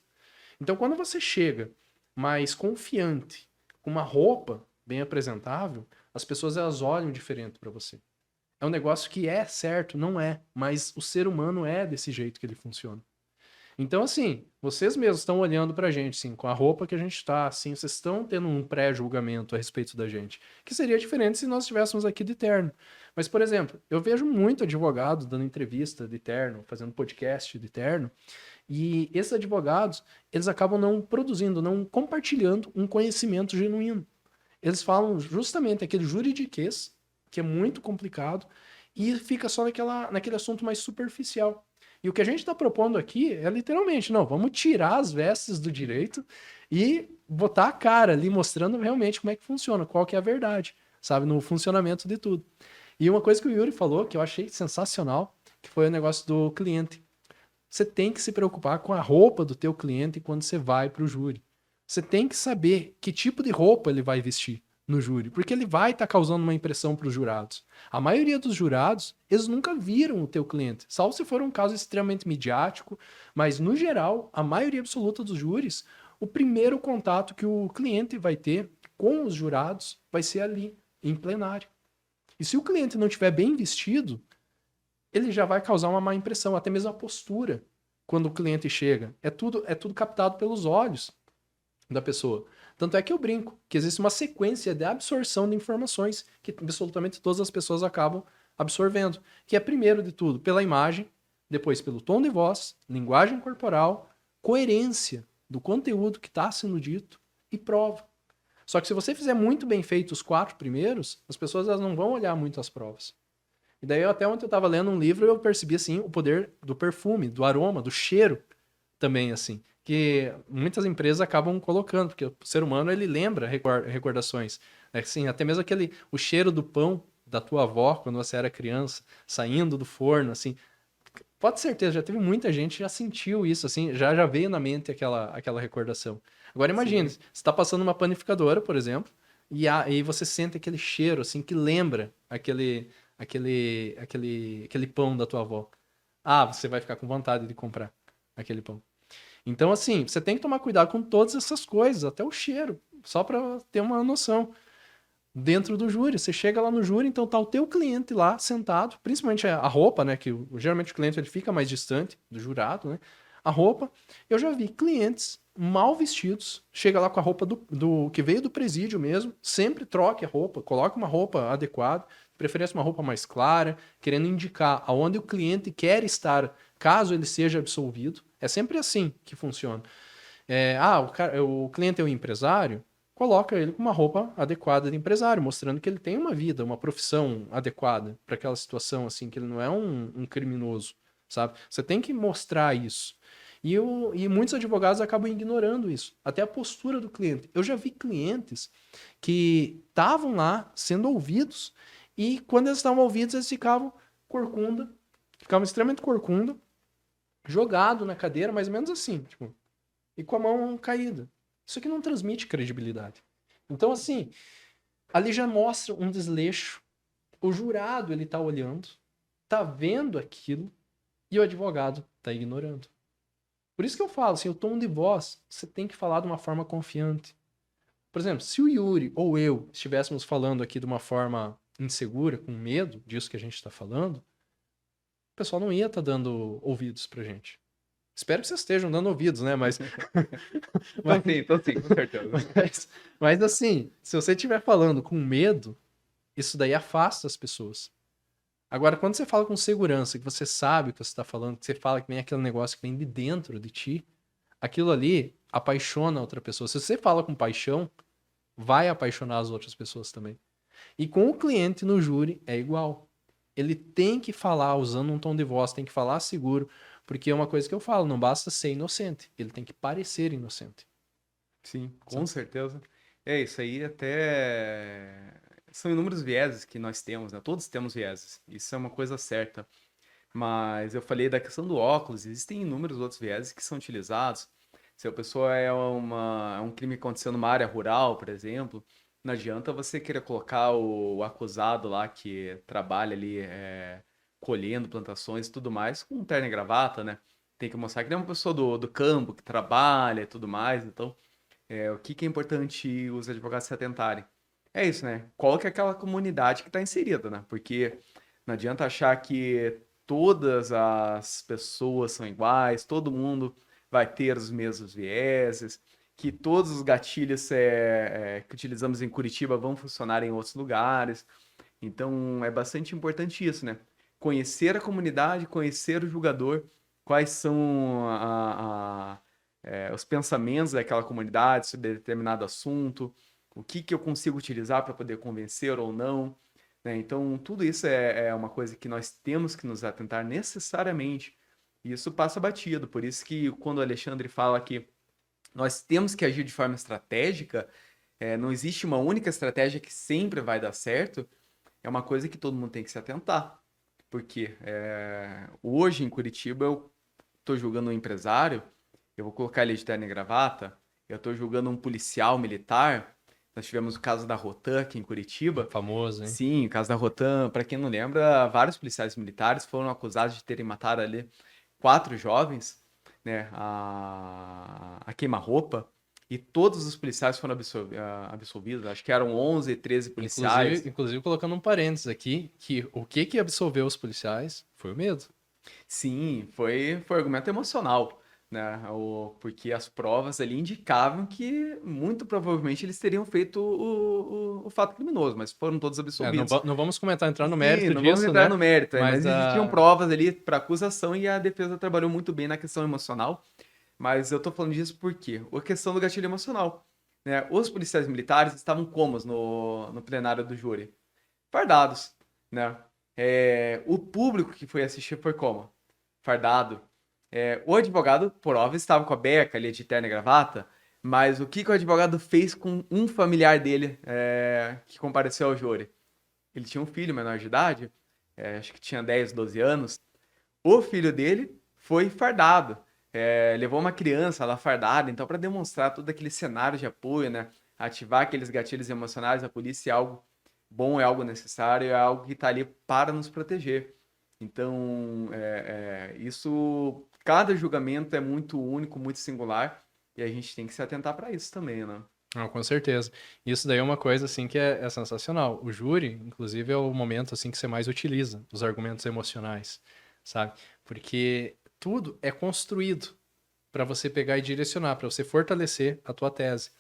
Então, quando você chega mais confiante, com uma roupa bem apresentável, as pessoas elas olham diferente para você. É um negócio que é certo, não é, mas o ser humano é desse jeito que ele funciona. Então, assim, vocês mesmos estão olhando pra gente, assim, com a roupa que a gente tá, assim, vocês estão tendo um pré-julgamento a respeito da gente, que seria diferente se nós estivéssemos aqui de terno. Mas, por exemplo, eu vejo muito advogado dando entrevista de terno, fazendo podcast de terno, e esses advogados, eles acabam não produzindo, não compartilhando um conhecimento genuíno. Eles falam justamente aquele juridiquês, que é muito complicado, e fica só naquele assunto mais superficial. E o que a gente está propondo aqui é literalmente, não, vamos tirar as vestes do direito e botar a cara ali, mostrando realmente como é que funciona, qual que é a verdade, sabe, no funcionamento de tudo. E uma coisa que o Yuri falou, que eu achei sensacional, que foi o negócio do cliente. Você tem que se preocupar com a roupa do teu cliente quando você vai para o júri. Você tem que saber que tipo de roupa ele vai vestir no júri, porque ele vai estar causando uma impressão para os jurados. A maioria dos jurados, eles nunca viram o teu cliente, salvo se for um caso extremamente midiático, mas no geral, a maioria absoluta dos júris, o primeiro contato que o cliente vai ter com os jurados vai ser ali, em plenário. E se o cliente não estiver bem vestido, ele já vai causar uma má impressão, até mesmo a postura quando o cliente chega. É tudo captado pelos olhos da pessoa. Tanto é que eu brinco que existe uma sequência de absorção de informações que absolutamente todas as pessoas acabam absorvendo, que é primeiro de tudo pela imagem, depois pelo tom de voz, linguagem corporal, coerência do conteúdo que está sendo dito e prova. Só que se você fizer muito bem feito os 4 primeiros, as pessoas elas não vão olhar muito as provas. E daí até ontem eu estava lendo um livro e eu percebi assim o poder do perfume, do aroma, do cheiro também assim, que muitas empresas acabam colocando, porque o ser humano ele lembra recordações, assim, até mesmo o cheiro do pão da tua avó quando você era criança, saindo do forno, assim, pode ter certeza, já teve muita gente que já sentiu isso, assim, já veio na mente aquela recordação. Agora imagine, você está passando uma panificadora, por exemplo, e você sente aquele cheiro, assim, que lembra aquele pão da tua avó. Ah, você vai ficar com vontade de comprar aquele pão. Então, assim, você tem que tomar cuidado com todas essas coisas, até o cheiro, só para ter uma noção. Dentro do júri, você chega lá no júri, então tá o teu cliente lá sentado, principalmente a roupa, né, que geralmente o cliente ele fica mais distante do jurado, né? A roupa, eu já vi clientes mal vestidos, chega lá com a roupa do que veio do presídio mesmo, sempre troque a roupa, coloque uma roupa adequada, preferência uma roupa mais clara, querendo indicar aonde o cliente quer estar, caso ele seja absolvido. É sempre assim que funciona. O cliente é o empresário, coloca ele com uma roupa adequada de empresário, mostrando que ele tem uma vida, uma profissão adequada para aquela situação, assim, que ele não é um criminoso, sabe? Você tem que mostrar isso. E muitos advogados acabam ignorando isso, até a postura do cliente. Eu já vi clientes que estavam lá sendo ouvidos e quando eles estavam ouvidos, eles ficavam corcunda, ficavam extremamente corcunda, jogado na cadeira, mais ou menos assim, tipo, e com a mão caída. Isso aqui não transmite credibilidade. Então, assim, ali já mostra um desleixo. O jurado, ele tá olhando, tá vendo aquilo, e o advogado tá ignorando. Por isso que eu falo, assim, o tom de voz, você tem que falar de uma forma confiante. Por exemplo, se o Yuri ou eu estivéssemos falando aqui de uma forma insegura, com medo disso que a gente está falando, o pessoal não ia estar dando ouvidos pra gente. Espero que vocês estejam dando ouvidos, né? Mas. Então sim, com certeza. Mas assim, se você estiver falando com medo, isso daí afasta as pessoas. Agora, quando você fala com segurança, que você sabe o que você está falando, que você fala que vem aquele negócio que vem de dentro de ti, aquilo ali apaixona a outra pessoa. Se você fala com paixão, vai apaixonar as outras pessoas também. E com o cliente no júri é igual. ele tem que falar usando um tom de voz, tem que falar seguro, porque é uma coisa que eu falo, não basta ser inocente, ele tem que parecer inocente. Sim, com certeza. É isso aí, até são inúmeros vieses que nós temos, né? Todos temos vieses. Isso é uma coisa certa. Mas eu falei da questão do óculos, existem inúmeros outros vieses que são utilizados. Se a pessoa é um crime que aconteceu numa área rural, por exemplo, não adianta você querer colocar o acusado lá que trabalha ali colhendo plantações e tudo mais com um terno e gravata, né? Tem que mostrar que ele é uma pessoa do campo, que trabalha e tudo mais. Então, o que é importante os advogados se atentarem? É isso, né? Qual que é aquela comunidade que está inserida, né? Porque não adianta achar que todas as pessoas são iguais, todo mundo vai ter os mesmos vieses, que todos os gatilhos que utilizamos em Curitiba vão funcionar em outros lugares. Então, é bastante importante isso, né? Conhecer a comunidade, conhecer o julgador, quais são os pensamentos daquela comunidade sobre determinado assunto, o que eu consigo utilizar para poder convencer ou não, né? Então, tudo isso é uma coisa que nós temos que nos atentar necessariamente. E isso passa batido. Por isso que quando o Alexandre fala que nós temos que agir de forma estratégica, não existe uma única estratégia que sempre vai dar certo, é uma coisa que todo mundo tem que se atentar. Porque hoje em Curitiba eu estou julgando um empresário, eu vou colocar ele de terno e gravata, eu estou julgando um policial militar. Nós tivemos o caso da Rotan aqui em Curitiba. Famoso, hein? Sim, o caso da Rotan, para quem não lembra, vários policiais militares foram acusados de terem matado ali 4 jovens, né, a queima-roupa, e todos os policiais foram absolvidos, acho que eram 11, 13 policiais. Inclusive colocando um parênteses aqui, que o que absolveu os policiais foi o medo. Sim, foi argumento emocional, né? Porque as provas ali indicavam que muito provavelmente eles teriam feito o fato criminoso, mas foram todos absolvidos. Não vamos entrar no Sim, mérito não disso, vamos entrar né? no mérito, Mas mas existiam provas ali para acusação e a defesa trabalhou muito bem na questão emocional. Mas eu tô falando disso porque a questão do gatilho emocional, né? Os policiais militares estavam como no plenário do júri? Fardados, né? O público que foi assistir foi como? Fardado. O advogado, por óbvio, estava com a beca ali de terno e gravata, mas o que o advogado fez com um familiar dele que compareceu ao júri? Ele tinha um filho menor de idade, acho que tinha 10, 12 anos. O filho dele foi fardado, levou uma criança lá fardada, então para demonstrar todo aquele cenário de apoio, né? Ativar aqueles gatilhos emocionais da polícia é algo bom, é algo necessário, é algo que está ali para nos proteger. Então, isso, cada julgamento é muito único, muito singular, e a gente tem que se atentar para isso também, né? Não, com certeza. Isso daí é uma coisa assim que é sensacional. O júri, inclusive, é o momento assim que você mais utiliza os argumentos emocionais, sabe? Porque tudo é construído para você pegar e direcionar, para você fortalecer a tua tese.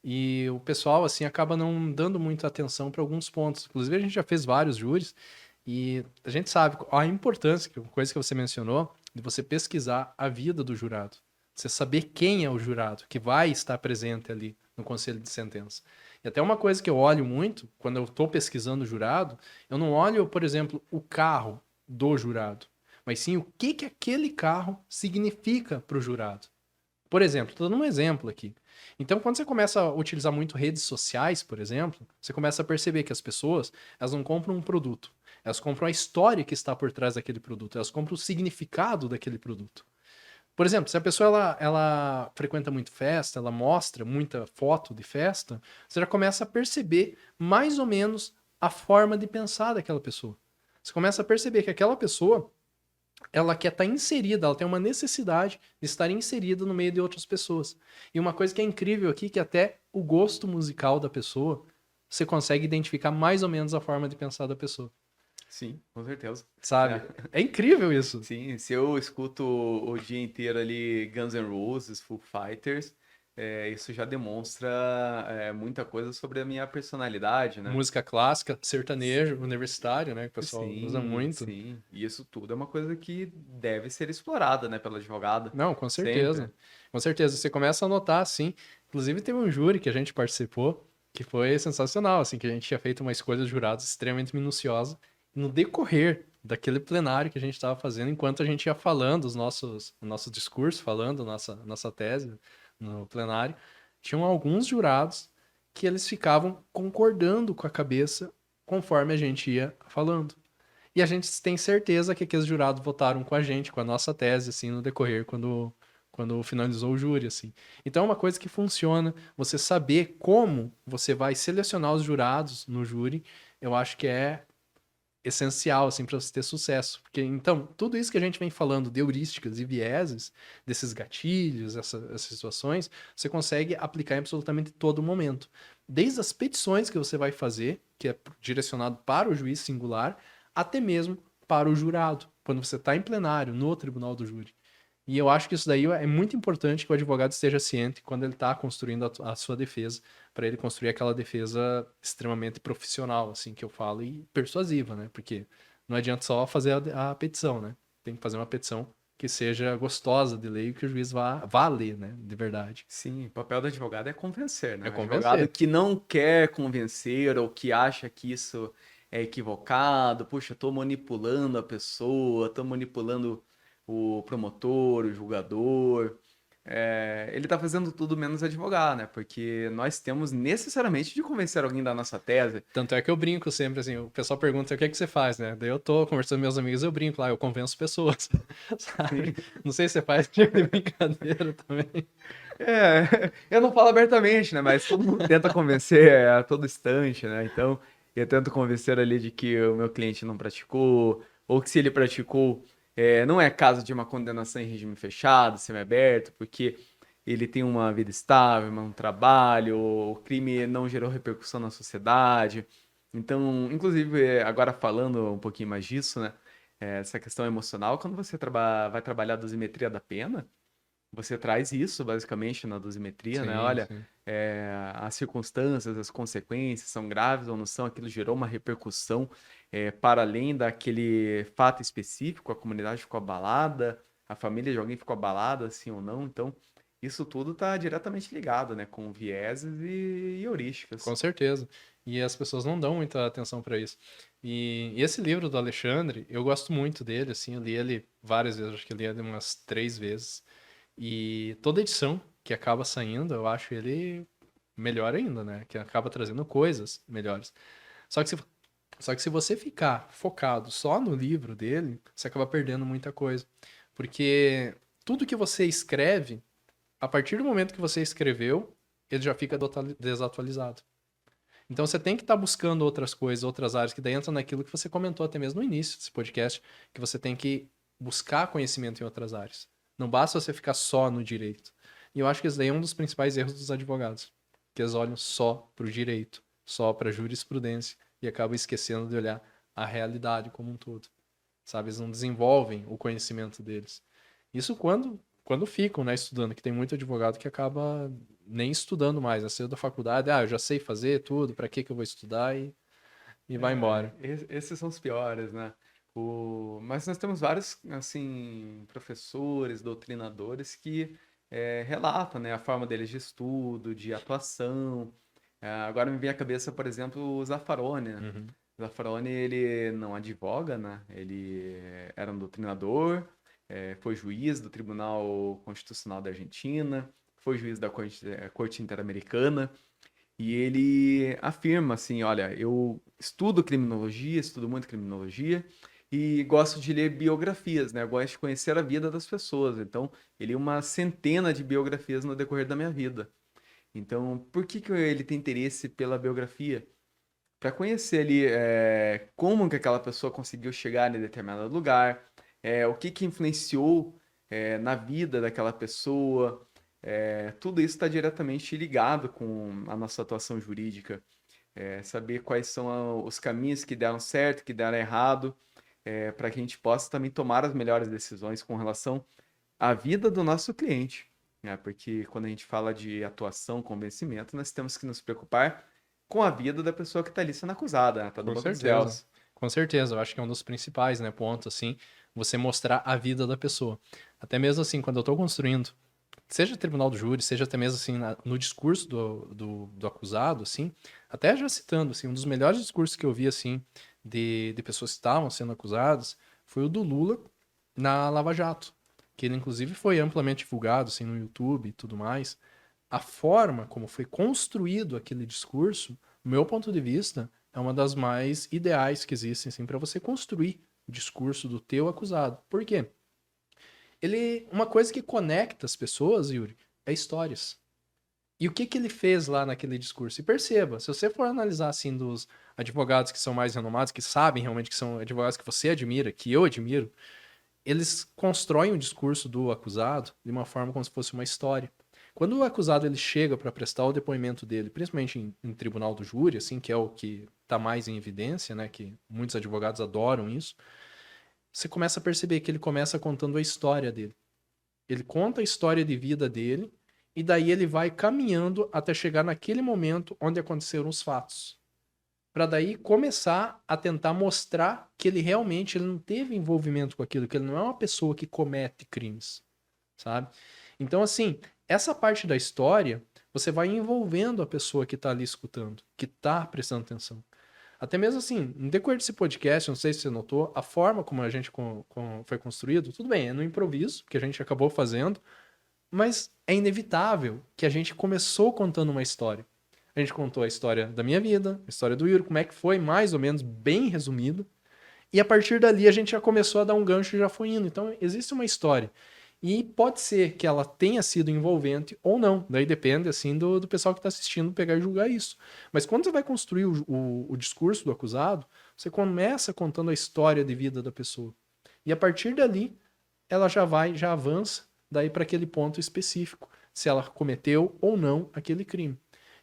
E o pessoal assim acaba não dando muita atenção para alguns pontos. Inclusive, a gente já fez vários júris e a gente sabe a importância, coisa que você mencionou, de você pesquisar a vida do jurado. Você saber quem é o jurado que vai estar presente ali no conselho de sentença. E até uma coisa que eu olho muito, quando eu estou pesquisando o jurado, eu não olho, por exemplo, o carro do jurado, mas sim o que aquele carro significa para o jurado. Por exemplo, estou dando um exemplo aqui. Então, quando você começa a utilizar muito redes sociais, por exemplo, você começa a perceber que as pessoas, elas não compram um produto, elas compram a história que está por trás daquele produto, elas compram o significado daquele produto. Por exemplo, se a pessoa ela frequenta muito festa, ela mostra muita foto de festa, você já começa a perceber mais ou menos a forma de pensar daquela pessoa. Você começa a perceber que aquela pessoa, ela quer estar inserida, ela tem uma necessidade de estar inserida no meio de outras pessoas. E uma coisa que é incrível aqui, que até o gosto musical da pessoa, você consegue identificar mais ou menos a forma de pensar da pessoa. Sim, com certeza. Sabe? É incrível isso. Sim, se eu escuto o dia inteiro ali Guns N' Roses, Foo Fighters, isso já demonstra muita coisa sobre a minha personalidade, né? Música clássica, sertanejo, universitário, né? Que o pessoal usa Sim, muito. sim. E isso tudo é uma coisa que deve ser explorada, né, pela advogada. Não, com certeza. Sempre. Com certeza. Você começa a notar, assim. Inclusive, teve um júri que a gente participou, que foi sensacional, assim, que a gente tinha feito uma escolha de jurados extremamente minuciosa. No decorrer daquele plenário que a gente estava fazendo, enquanto a gente ia falando o nosso discurso, falando nossa tese no plenário, tinham alguns jurados que eles ficavam concordando com a cabeça conforme a gente ia falando. E a gente tem certeza que aqueles jurados votaram com a gente, com a nossa tese, assim, no decorrer, quando finalizou o júri, assim. Então é uma coisa que funciona. Você saber como você vai selecionar os jurados no júri, eu acho que é essencial, assim, para você ter sucesso. Porque, então, tudo isso que a gente vem falando de heurísticas e vieses, desses gatilhos, essas situações, você consegue aplicar em absolutamente todo momento. Desde as petições que você vai fazer, que é direcionado para o juiz singular, até mesmo para o jurado, quando você está em plenário, no tribunal do júri. E eu acho que isso daí é muito importante que o advogado esteja ciente quando ele está construindo a sua defesa, para ele construir aquela defesa extremamente profissional, assim, que eu falo, e persuasiva, né? Porque não adianta só fazer a petição, né? Tem que fazer uma petição que seja gostosa de ler e que o juiz vá ler, né? De verdade. Sim, o papel do advogado é convencer, né? É O advogado convencer. que não quer convencer ou que acha que isso é equivocado, puxa, tô manipulando a pessoa, tô manipulando o promotor, o julgador. Ele tá fazendo tudo menos advogar, né? Porque nós temos necessariamente de convencer alguém da nossa tese. Tanto é que eu brinco sempre, assim, o pessoal pergunta o que é que você faz, né? Daí eu tô conversando com meus amigos, eu brinco lá, eu convenço pessoas, sabe? Não sei se você faz tipo de brincadeira também. Eu não falo abertamente, né? Mas todo mundo tenta convencer a todo instante, né? Então, eu tento convencer ali de que o meu cliente não praticou, ou que se ele praticou, não é caso de uma condenação em regime fechado, semiaberto, porque ele tem uma vida estável, um trabalho, o crime não gerou repercussão na sociedade. Então, inclusive, agora falando um pouquinho mais disso, né? Essa questão emocional, quando você vai trabalhar a dosimetria da pena, você traz isso basicamente na dosimetria, né? Sim, Olha, sim. as circunstâncias, as consequências são graves ou não são, aquilo gerou uma repercussão para além daquele fato específico, a comunidade ficou abalada, a família de alguém ficou abalada, sim ou não. Então, isso tudo está diretamente ligado, né? Com vieses e heurísticas. Com certeza. E as pessoas não dão muita atenção para isso. E esse livro do Alexandre, eu gosto muito dele, assim, eu li ele várias vezes, acho que eu li ele umas 3 vezes. E toda edição que acaba saindo, eu acho ele melhor ainda, né? Que acaba trazendo coisas melhores. Só que se, só que se você ficar focado só no livro dele, você acaba perdendo muita coisa. Porque tudo que você escreve, a partir do momento que você escreveu, ele já fica desatualizado. Então você tem que estar buscando outras coisas, outras áreas, que daí entra naquilo que você comentou até mesmo no início desse podcast, que você tem que buscar conhecimento em outras áreas. Não basta você ficar só no direito. E eu acho que esse daí é um dos principais erros dos advogados, que eles olham só para o direito, só para a jurisprudência e acabam esquecendo de olhar a realidade como um todo. Sabe? Eles não desenvolvem o conhecimento deles. Isso quando ficam, né, estudando, que tem muito advogado que acaba nem estudando mais, né? Saiu da faculdade, eu já sei fazer tudo, para que que eu vou estudar e vai embora. Esses são os piores, né? Mas nós temos vários, assim, professores, doutrinadores que relatam, né, a forma deles de estudo, de atuação. Agora me vem à cabeça, por exemplo, o Zaffaroni, né? Uhum. O Zaffaroni, ele não advoga, né? Ele era um doutrinador, foi juiz do Tribunal Constitucional da Argentina, foi juiz da Corte Interamericana. E ele afirma assim, olha, eu estudo criminologia, estudo muito criminologia e gosto de ler biografias, né? Eu gosto de conhecer a vida das pessoas. Então, ele uma centena de biografias no decorrer da minha vida. Então, por que que ele tem interesse pela biografia? Para conhecer ali como que aquela pessoa conseguiu chegar em determinado lugar, o que que influenciou na vida daquela pessoa, tudo isso está diretamente ligado com a nossa atuação jurídica. Saber quais são os caminhos que deram certo, que deram errado, para que a gente possa também tomar as melhores decisões com relação à vida do nosso cliente. Né? Porque quando a gente fala de atuação, convencimento, nós temos que nos preocupar com a vida da pessoa que está ali sendo acusada, né? Tá do Com banco dos certeza. réus. Com certeza, eu acho que é um dos principais, né, pontos, assim, você mostrar a vida da pessoa. Até mesmo assim, quando eu estou construindo, seja tribunal do júri, seja até mesmo assim, no discurso do acusado, assim, até já citando, assim, um dos melhores discursos que eu vi, assim, de pessoas que estavam sendo acusadas foi o do Lula na Lava Jato, que ele inclusive foi amplamente divulgado assim, no YouTube e tudo mais. A forma como foi construído aquele discurso, do meu ponto de vista, é uma das mais ideais que existem assim, para você construir o discurso do teu acusado. Por quê? Uma coisa que conecta as pessoas, Yuri, é histórias. E o que que ele fez lá naquele discurso? E perceba, se você for analisar assim dos advogados que são mais renomados, que sabem realmente que são advogados que você admira, que eu admiro, eles constroem o discurso do acusado de uma forma como se fosse uma história. Quando o acusado ele chega para prestar o depoimento dele, principalmente em tribunal do júri, assim, que é o que está mais em evidência, né, que muitos advogados adoram isso, você começa a perceber que ele começa contando a história dele. Ele conta a história de vida dele e daí ele vai caminhando até chegar naquele momento onde aconteceram os fatos. Para daí começar a tentar mostrar que ele realmente ele não teve envolvimento com aquilo, que ele não é uma pessoa que comete crimes, sabe? Então, assim, essa parte da história, você vai envolvendo a pessoa que tá ali escutando, que tá prestando atenção. Até mesmo assim, no decorrer desse podcast, não sei se você notou, a forma como a gente foi construído, tudo bem, é no improviso, que a gente acabou fazendo, mas é inevitável que a gente começou contando uma história. A gente contou a história da minha vida, a história do Yuri, como é que foi, mais ou menos, bem resumido. E a partir dali a gente já começou a dar um gancho e já foi indo. Então existe uma história. E pode ser que ela tenha sido envolvente ou não. Daí depende, assim, do pessoal que está assistindo pegar e julgar isso. Mas quando você vai construir o discurso do acusado, você começa contando a história de vida da pessoa. E a partir dali, ela já avança daí para aquele ponto específico, se ela cometeu ou não aquele crime.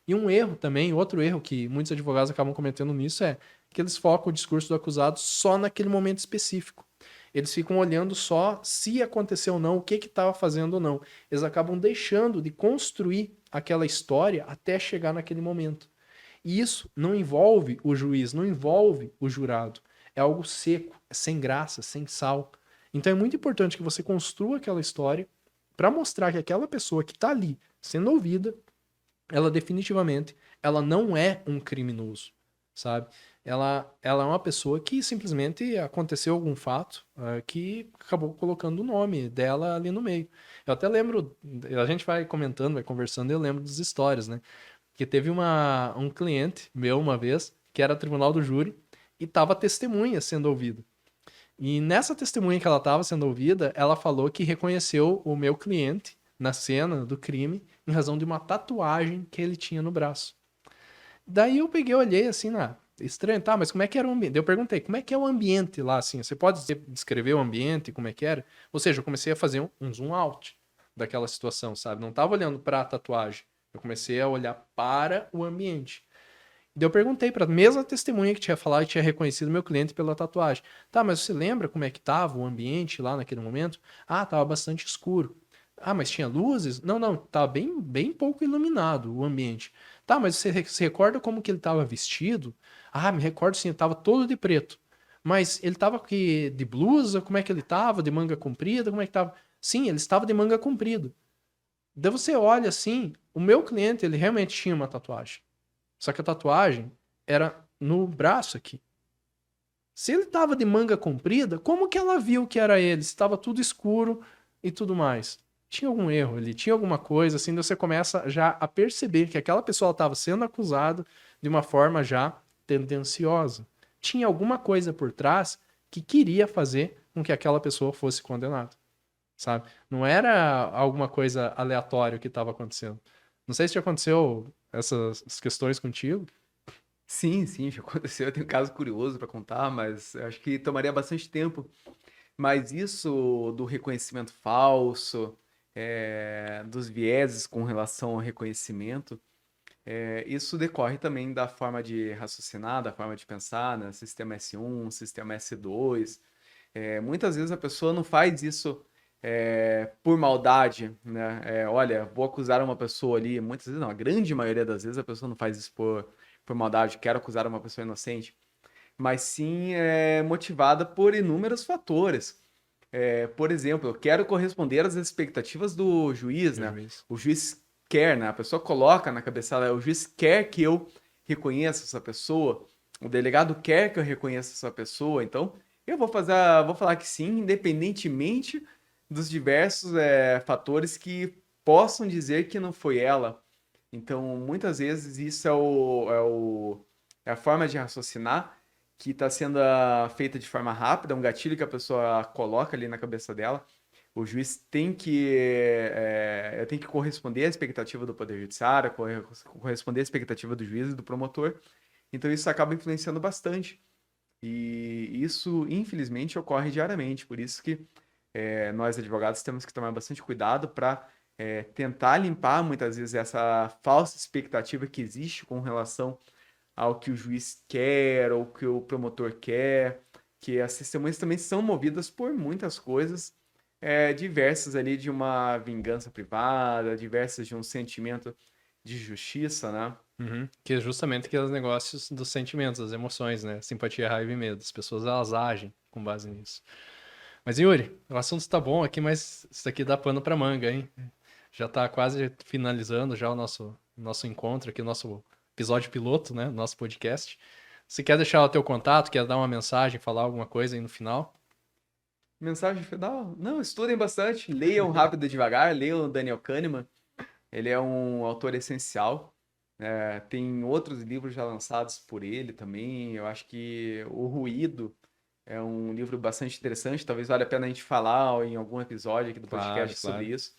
E um erro também, outro erro que muitos advogados acabam cometendo nisso é que eles focam o discurso do acusado só naquele momento específico. Eles ficam olhando só se aconteceu ou não, o que estava fazendo ou não. Eles acabam deixando de construir aquela história até chegar naquele momento. E isso não envolve o juiz, não envolve o jurado. É algo seco, é sem graça, sem sal. Então é muito importante que você construa aquela história para mostrar que aquela pessoa que está ali sendo ouvida, ela definitivamente, ela não é um criminoso, sabe? Ela é uma pessoa que simplesmente aconteceu algum fato que acabou colocando o nome dela ali no meio. Eu até lembro, a gente vai comentando, vai conversando, eu lembro das histórias, né? Que teve um cliente meu uma vez, que era tribunal do júri, e tava testemunha sendo ouvida. E nessa testemunha que ela estava sendo ouvida, ela falou que reconheceu o meu cliente na cena do crime em razão de uma tatuagem que ele tinha no braço. Daí eu peguei, olhei assim, estranho, tá, mas como é que era o ambiente? Eu perguntei, como é que é o ambiente lá, assim? Você pode descrever o ambiente, como é que era? Ou seja, eu comecei a fazer um zoom out daquela situação, sabe? Não tava olhando para a tatuagem. Eu comecei a olhar para o ambiente. Daí eu perguntei para a mesma testemunha que tinha falado e tinha reconhecido meu cliente pela tatuagem. Tá, mas você lembra como é que tava o ambiente lá naquele momento? Ah, tava bastante escuro. Ah, mas tinha luzes? Não, não, tava bem pouco iluminado o ambiente. Tá, mas você se recorda como que ele tava vestido? Ah, me recordo sim, ele tava todo de preto. Mas ele tava aqui de blusa? Como é que ele tava? De manga comprida? Como é que tava? Sim, ele estava de manga comprida. Daí você olha assim, o meu cliente, ele realmente tinha uma tatuagem. Só que a tatuagem era no braço aqui. Se ele tava de manga comprida, como que ela viu que era ele? Se estava tudo escuro e tudo mais. Tinha algum erro ali, tinha alguma coisa, assim, daí você começa já a perceber que aquela pessoa estava sendo acusada de uma forma já tendenciosa. Tinha alguma coisa por trás que queria fazer com que aquela pessoa fosse condenada, sabe? Não era alguma coisa aleatória que estava acontecendo. Não sei se já aconteceu essas questões contigo. Sim, sim, já aconteceu. Eu tenho um caso curioso para contar, mas eu acho que tomaria bastante tempo. Mas isso do reconhecimento falso, dos vieses com relação ao reconhecimento, isso decorre também da forma de raciocinar, da forma de pensar, né? Sistema S1, sistema S2. Muitas vezes a pessoa não faz isso por maldade, né? Olha, vou acusar uma pessoa ali. Muitas vezes não, a grande maioria das vezes a pessoa não faz isso por maldade, quero acusar uma pessoa inocente, mas sim motivada por inúmeros fatores. Por exemplo, eu quero corresponder às expectativas do juiz, né? O juiz quer, né? A pessoa coloca na cabeça dela, o juiz quer que eu reconheça essa pessoa o delegado quer que eu reconheça essa pessoa, então eu vou falar que sim, independentemente dos diversos fatores que possam dizer que não foi ela. Então, muitas vezes isso é a forma de raciocinar que está sendo feita de forma rápida, um gatilho que a pessoa coloca ali na cabeça dela. O juiz tem que corresponder à expectativa do Poder Judiciário, corresponder à expectativa do juiz e do promotor. Então isso acaba influenciando bastante. E isso, infelizmente, ocorre diariamente. Por isso que nós, advogados, temos que tomar bastante cuidado para tentar limpar, muitas vezes, essa falsa expectativa que existe com relação ao que o juiz quer ou que o promotor quer, que as testemunhas também são movidas por muitas coisas diversas ali de uma vingança privada, diversas de um sentimento de justiça, né? Uhum. Que é justamente aqueles negócios dos sentimentos, das emoções, né? Simpatia, raiva e medo. As pessoas, elas agem com base nisso. Mas, Yuri, o assunto está bom aqui, mas isso aqui dá pano para manga, hein? Já está quase finalizando já o nosso encontro aqui, o nosso episódio piloto, né? Nosso podcast. Você quer deixar o teu contato, quer dar uma mensagem, falar alguma coisa aí no final? Mensagem final? Não, estudem bastante, leiam Rápido e Devagar, leiam Daniel Kahneman. Ele é um autor essencial. Tem outros livros já lançados por ele também. Eu acho que O Ruído é um livro bastante interessante. Talvez valha a pena a gente falar em algum episódio aqui do podcast sobre isso.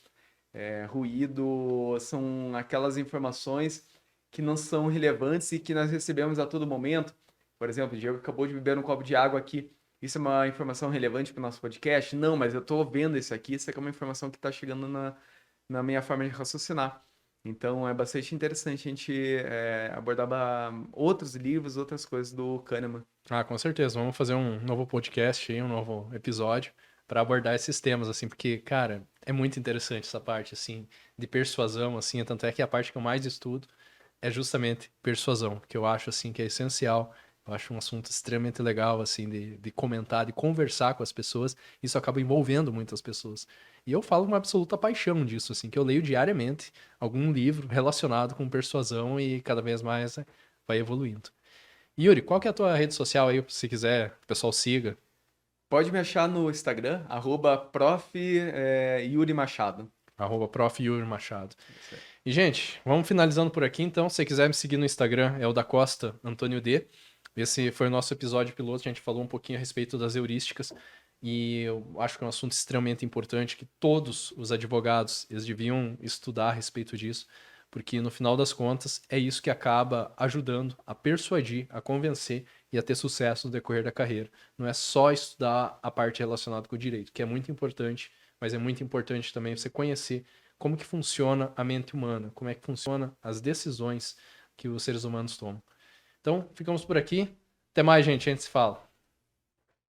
Ruído são aquelas informações que não são relevantes e que nós recebemos a todo momento. Por exemplo, o Diego acabou de beber um copo de água aqui. Isso é uma informação relevante para o nosso podcast? Não, mas eu estou vendo isso aqui. Isso aqui é uma informação que está chegando na minha forma de raciocinar. Então é bastante interessante a gente abordar outros livros, outras coisas do Kahneman. Ah, com certeza. Vamos fazer um novo podcast aí, um novo episódio para abordar esses temas, assim, porque, cara, é muito interessante essa parte, assim, de persuasão, assim, tanto é que a parte que eu mais estudo é justamente persuasão, que eu acho, assim, que é essencial. Eu acho um assunto extremamente legal, assim, de comentar, de conversar com as pessoas. Isso acaba envolvendo muitas pessoas. E eu falo com uma absoluta paixão disso, assim, que eu leio diariamente algum livro relacionado com persuasão e cada vez mais, né, vai evoluindo. Yuri, qual que é a tua rede social aí, se quiser, o pessoal siga? Pode me achar no Instagram, @prof. Yuri Machado. @prof. Yuri Machado. E, gente, vamos finalizando por aqui, então. Se você quiser me seguir no Instagram, é o da Costa Antônio D. Esse foi o nosso episódio piloto, a gente falou um pouquinho a respeito das heurísticas. E eu acho que é um assunto extremamente importante que todos os advogados eles deviam estudar a respeito disso, porque no final das contas é isso que acaba ajudando a persuadir, a convencer e a ter sucesso no decorrer da carreira. Não é só estudar a parte relacionada com o direito, que é muito importante, mas é muito importante também você conhecer como que funciona a mente humana, como é que funciona as decisões que os seres humanos tomam. Então, ficamos por aqui. Até mais, gente. A gente se fala.